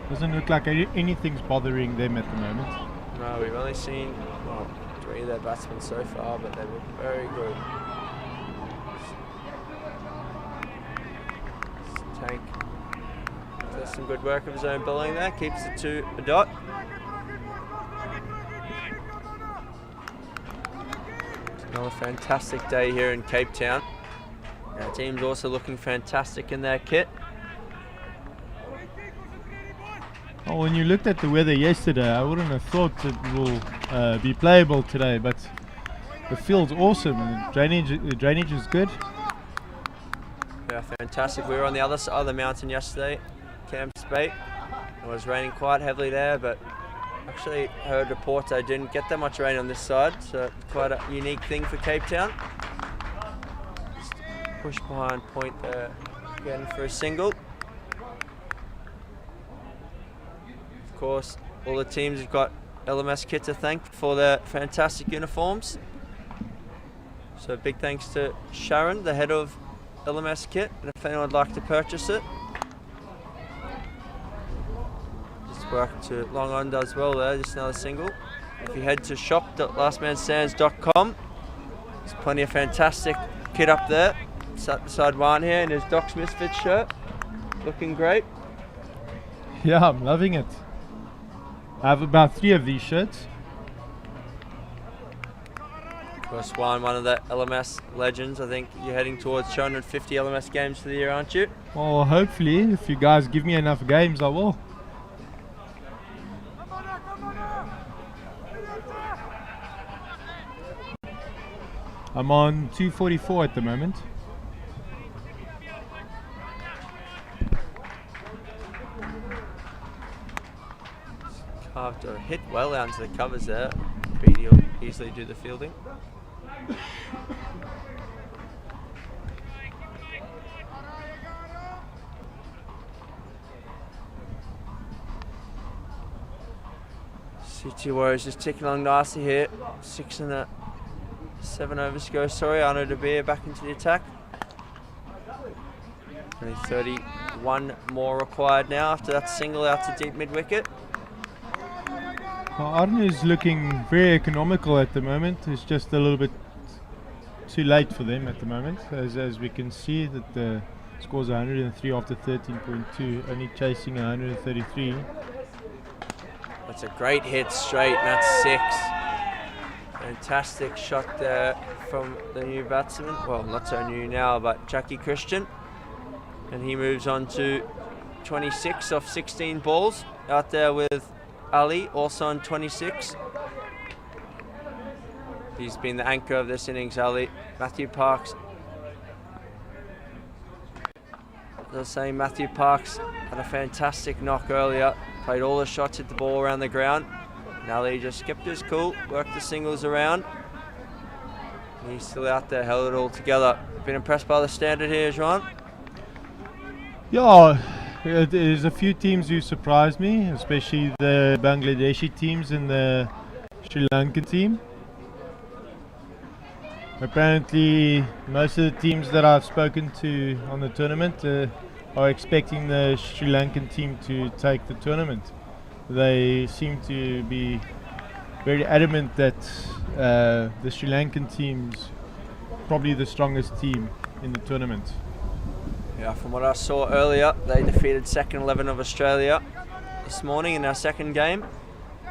Doesn't look like anything's bothering them at the moment. No, we've only seen 3 of their batsmen so far, but they look very good. Tank does some good work of his own bowling there, keeps it to a dot. It's another fantastic day here in Cape Town. Our team's also looking fantastic in their kit. Oh, when you looked at the weather yesterday, I wouldn't have thought it will be playable today, but the field's awesome and the drainage is good. Yeah, fantastic. We were on the other side of the mountain yesterday, Camps Bay. It was raining quite heavily there, but actually heard reports they didn't get that much rain on this side, so quite a unique thing for Cape Town. Just push behind point there, again for a single. Of course, all the teams have got LMS kit to thank for their fantastic uniforms. So big thanks to Sharon, the head of LMS kit, and if anyone would like to purchase it. Just work to Long On does well there, just another single. If you head to shop.lastmanstands.com, there's plenty of fantastic kit up there. Sat beside Juan here in his Doc's Misfits shirt, looking great. Yeah, I'm loving it. I have about 3 of these shirts. Of course, Juan, one of the LMS legends. I think you're heading towards 250 LMS games for the year, aren't you? Well, hopefully, if you guys give me enough games, I will. I'm on 244 at the moment. Carved a hit well out into the covers there. Beatty will easily do the fielding. CT Warriors just ticking along nicely here. 6 and 7 overs to go. Sorry, Arno De Beer back into the attack. Only 31 more required now after that single out to deep mid wicket. Well, Arne is looking very economical at the moment. It's just a little bit too late for them at the moment. As we can see that the score's 103 after 13.2, only chasing 133. That's a great hit straight, and that's 6. Fantastic shot there from the new batsman. Well, not so new now, but Jackie Christian. And he moves on to 26 off 16 balls. Out there with Ali, also on 26. He's been the anchor of this innings, Ali. Matthew Parks. As I was saying, Matthew Parks had a fantastic knock earlier. Played all the shots, hit the ball around the ground. And Ali just kept his cool, worked the singles around. And he's still out there, held it all together. Been impressed by the standard here, Jean? Yeah, there's a few teams who surprised me, especially the Bangladeshi teams and the Sri Lankan team. Apparently, most of the teams that I've spoken to on the tournament are expecting the Sri Lankan team to take the tournament. They seem to be very adamant that the Sri Lankan team's probably the strongest team in the tournament. Yeah, from what I saw earlier, they defeated second 11 of Australia this morning in our second game,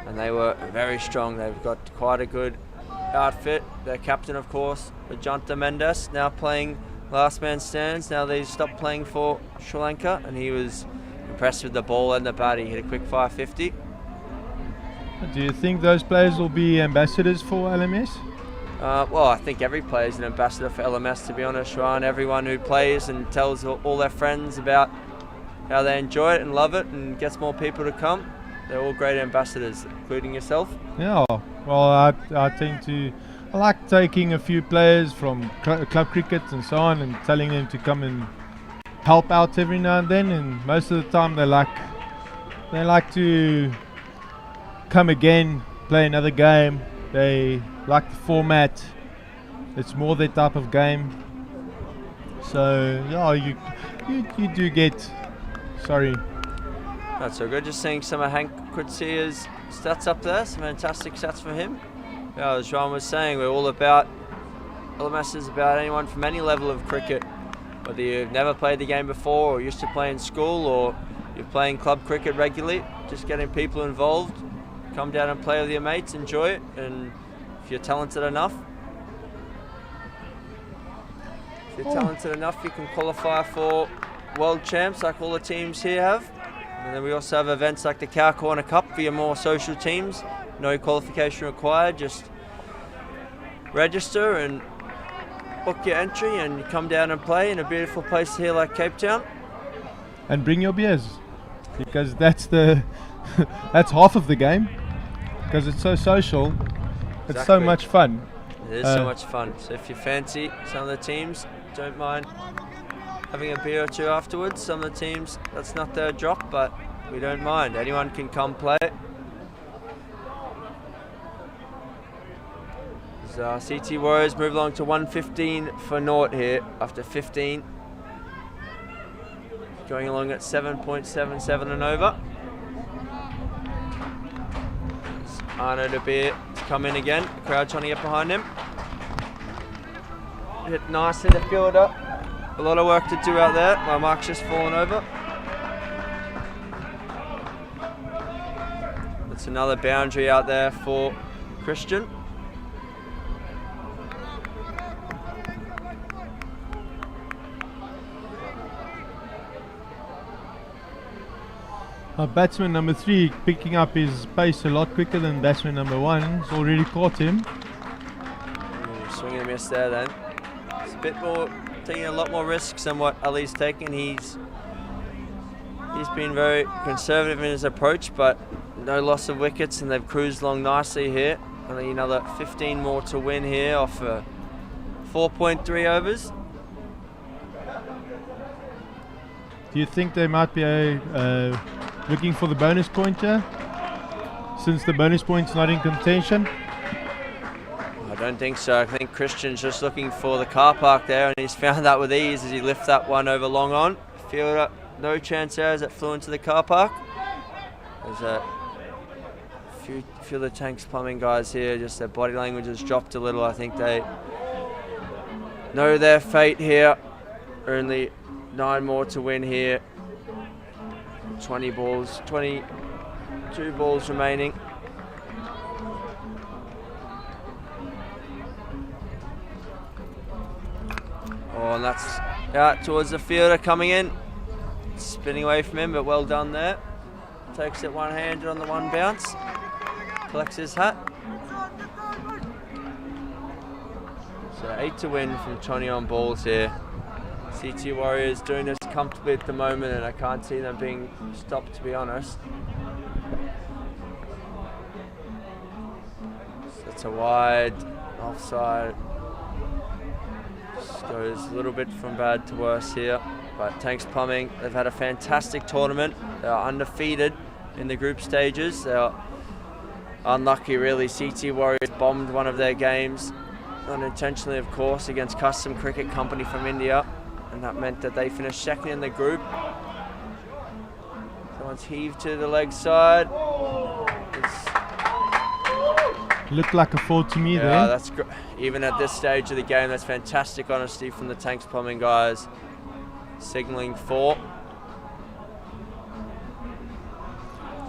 and they were very strong. They've got quite a good outfit. Their captain, of course, Janta Mendes, now playing last man stands. Now they stopped playing for Sri Lanka, and he was impressed with the ball and the bat. He hit a quick 550. Do you think those players will be ambassadors for LMS? Well, I think every player is an ambassador for LMS, to be honest, Ryan. Everyone who plays and tells all their friends about how they enjoy it and love it and gets more people to come, they're all great ambassadors, including yourself. Yeah, well, I like taking a few players from club cricket and so on and telling them to come and help out every now and then, and most of the time they like to come again, play another game. They like the format. It's more their type of game. So yeah, you do get. Sorry. That's so good. Just seeing some of Hank Kutzia's stats up there. Some fantastic stats for him. Yeah, as Ryan was saying, we're all about LMS is about anyone from any level of cricket, whether you've never played the game before or used to play in school or you're playing club cricket regularly. Just getting people involved. Come down and play with your mates, enjoy it, and if you're talented enough, you can qualify for World Champs like all the teams here have. And then we also have events like the Cow Corner Cup for your more social teams. No qualification required, just register and book your entry and you come down and play in a beautiful place here like Cape Town. And bring your beers, because that's that's half of the game. Because it's so social, it's so much fun. It is so much fun. So if you fancy some of the teams, don't mind having a beer or two afterwards. Some of the teams, that's not their drop, but we don't mind. Anyone can come play. So CT Warriors move along to 115 for naught here after 15. Going along at 7.77 and over. Arno De Beer to come in again. The crowd trying to get behind him. Hit nicely the fielder. A lot of work to do out there. My mark's just fallen over. That's another boundary out there for Christian. Batsman number 3 picking up his pace a lot quicker than batsman number 1. He's already caught him. Swing and a miss there then. It's a bit more, taking a lot more risks than what Ali's taken. He's been very conservative in his approach, but no loss of wickets and they've cruised along nicely here. Only another 15 more to win here off 4.3 overs. Do you think they might be looking for the bonus pointer, since the bonus point's not in contention? I don't think so. I think Christian's just looking for the car park there, and he's found that with ease as he lifts that one over long on. Fielder, no chance there as it flew into the car park. There's a few of the Tanks Plumbing guys here, just their body language has dropped a little. I think they know their fate here. Only 9 more to win here. 22 balls remaining. Oh, and that's out towards the fielder coming in. Spinning away from him, but well done there. Takes it one-handed on the one bounce. Collects his hat. So 8 to win from Tony on balls here. CT Warriors doing this comfortably at the moment, and I can't see them being stopped, to be honest. So it's a wide offside. Just goes a little bit from bad to worse here. But Tanks Plumbing, they've had a fantastic tournament. They are undefeated in the group stages. They are unlucky, really. CT Warriors bombed one of their games, unintentionally, of course, against Custom Cricket Company from India. And that meant that they finished second in the group One's heaved to the leg side. Looked like a fall to me Yeah, there. that's even at this stage of the game, that's fantastic honesty from the Tanks Plumbing guys. Signalling 4.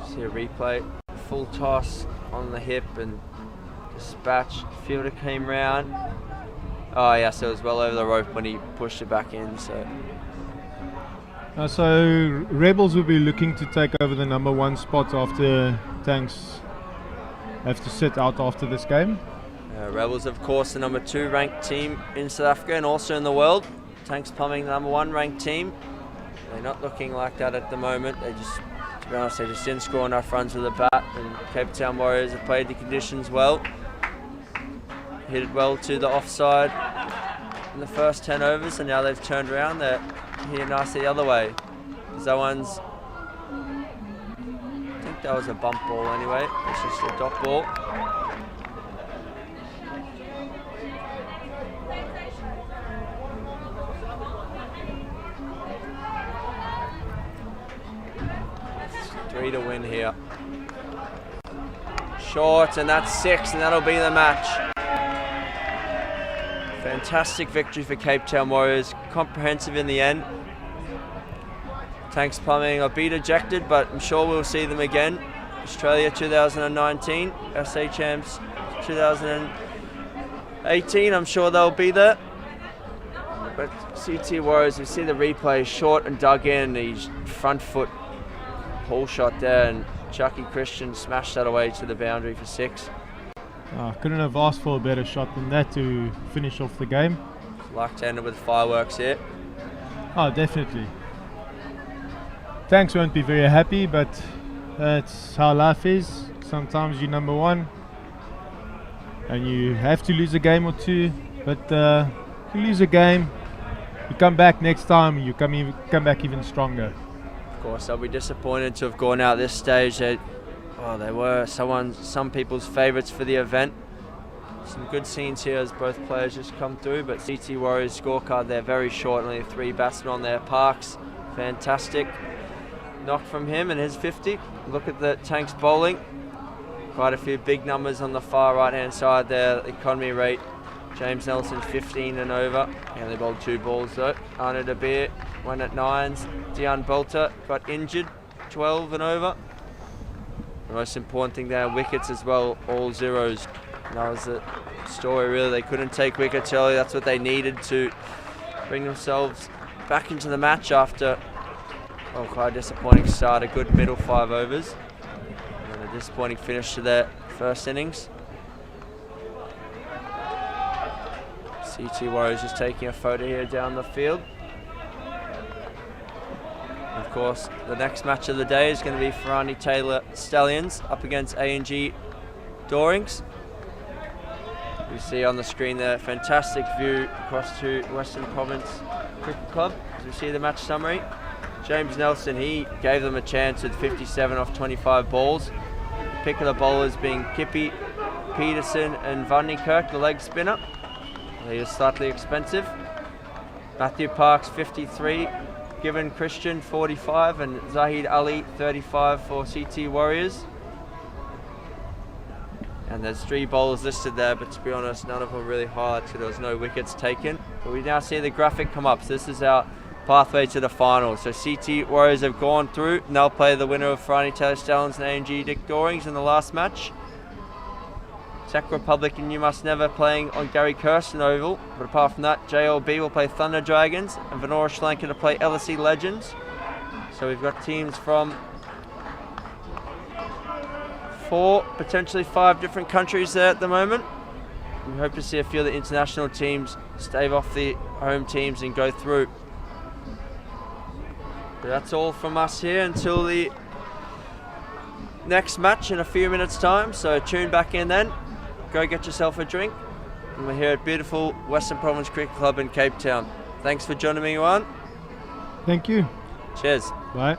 See a replay. Full toss on the hip and dispatch. Fielder came round. Oh yeah, so it was well over the rope when he pushed it back in. So Rebels will be looking to take over the number 1 spot after Tanks have to sit out after this game. Rebels, of course, the number 2 ranked team in South Africa and also in the world. Tanks Plumbing, the number 1 ranked team. They're not looking like that at the moment. They just, to be honest, they just didn't score enough runs with the bat. And Cape Town Warriors have played the conditions well. Hit it well to the offside in the first 10 overs, and now they've turned around. They're here nicely the other way. That one's, I think that was a bump ball anyway. It's just a dot ball. Three to win here. Short, and that's 6, and that'll be the match. Fantastic victory for Cape Town Warriors. Comprehensive in the end. Tanks Plumbing are beat ejected, but I'm sure we'll see them again. Australia 2019, SA Champs 2018, I'm sure they'll be there. But CT Warriors, we see the replay, short and dug in, his front foot pull shot there, and Chucky Christian smashed that away to the boundary for 6. Couldn't have asked for a better shot than that to finish off the game. Luck to end it with fireworks here. Oh, definitely. Tanks won't be very happy, but that's how life is. Sometimes you're number 1 and you have to lose a game or 2, but you lose a game, you come back next time, you come back even stronger. Of course, I'll be disappointed to have gone out this stage. They were some people's favourites for the event. Some good scenes here as both players just come through, but CT Warriors scorecard there very short, only 3 batsmen on there. Parks, fantastic knock from him and his 50. Look at the Tanks bowling. Quite a few big numbers on the far right hand side there. Economy rate, James Nelson 15 and over. He only bowled 2 balls though. Arno de Beer, 1 at 9s. Dion Bolter got injured, 12 and over. The most important thing there, wickets as well, all 0s. And that was the story really. They couldn't take wickets early. That's what they needed to bring themselves back into the match after quite a disappointing start, a good middle 5 overs. And a disappointing finish to their first innings. CT Warriors just taking a photo here down the field. Of course, the next match of the day is going to be Ferrani Taylor Stallions up against A&G Dorings. You see on the screen there, fantastic view across to Western Province Cricket Club. As we see the match summary, James Nelson, he gave them a chance with 57 off 25 balls. The pick of the bowlers being Kippy, Peterson and Van Niekerk, the leg spinner. He is slightly expensive. Matthew Parks, 53. Given Christian, 45. And Zahid Ali, 35 for CT Warriors. And there's 3 bowlers listed there, but to be honest, none of them really hard, so there was no wickets taken. But we now see the graphic come up. So this is our pathway to the final. So CT Warriors have gone through, and they'll play the winner of Ferrani Taylor Stallions and A&G Dick Dorings in the last match. Czech Republic and You Must Never playing on Gary Kirsten Oval. But apart from that, JLB will play Thunder Dragons and Venora Sri Lanka to play LSE Legends. So we've got teams from 4, potentially 5 different countries there at the moment. We hope to see a few of the international teams stave off the home teams and go through. But that's all from us here until the next match in a few minutes time. So tune back in then. Go get yourself a drink. And we're here at beautiful Western Province Cricket Club in Cape Town. Thanks for joining me on. Thank you. Cheers. Bye.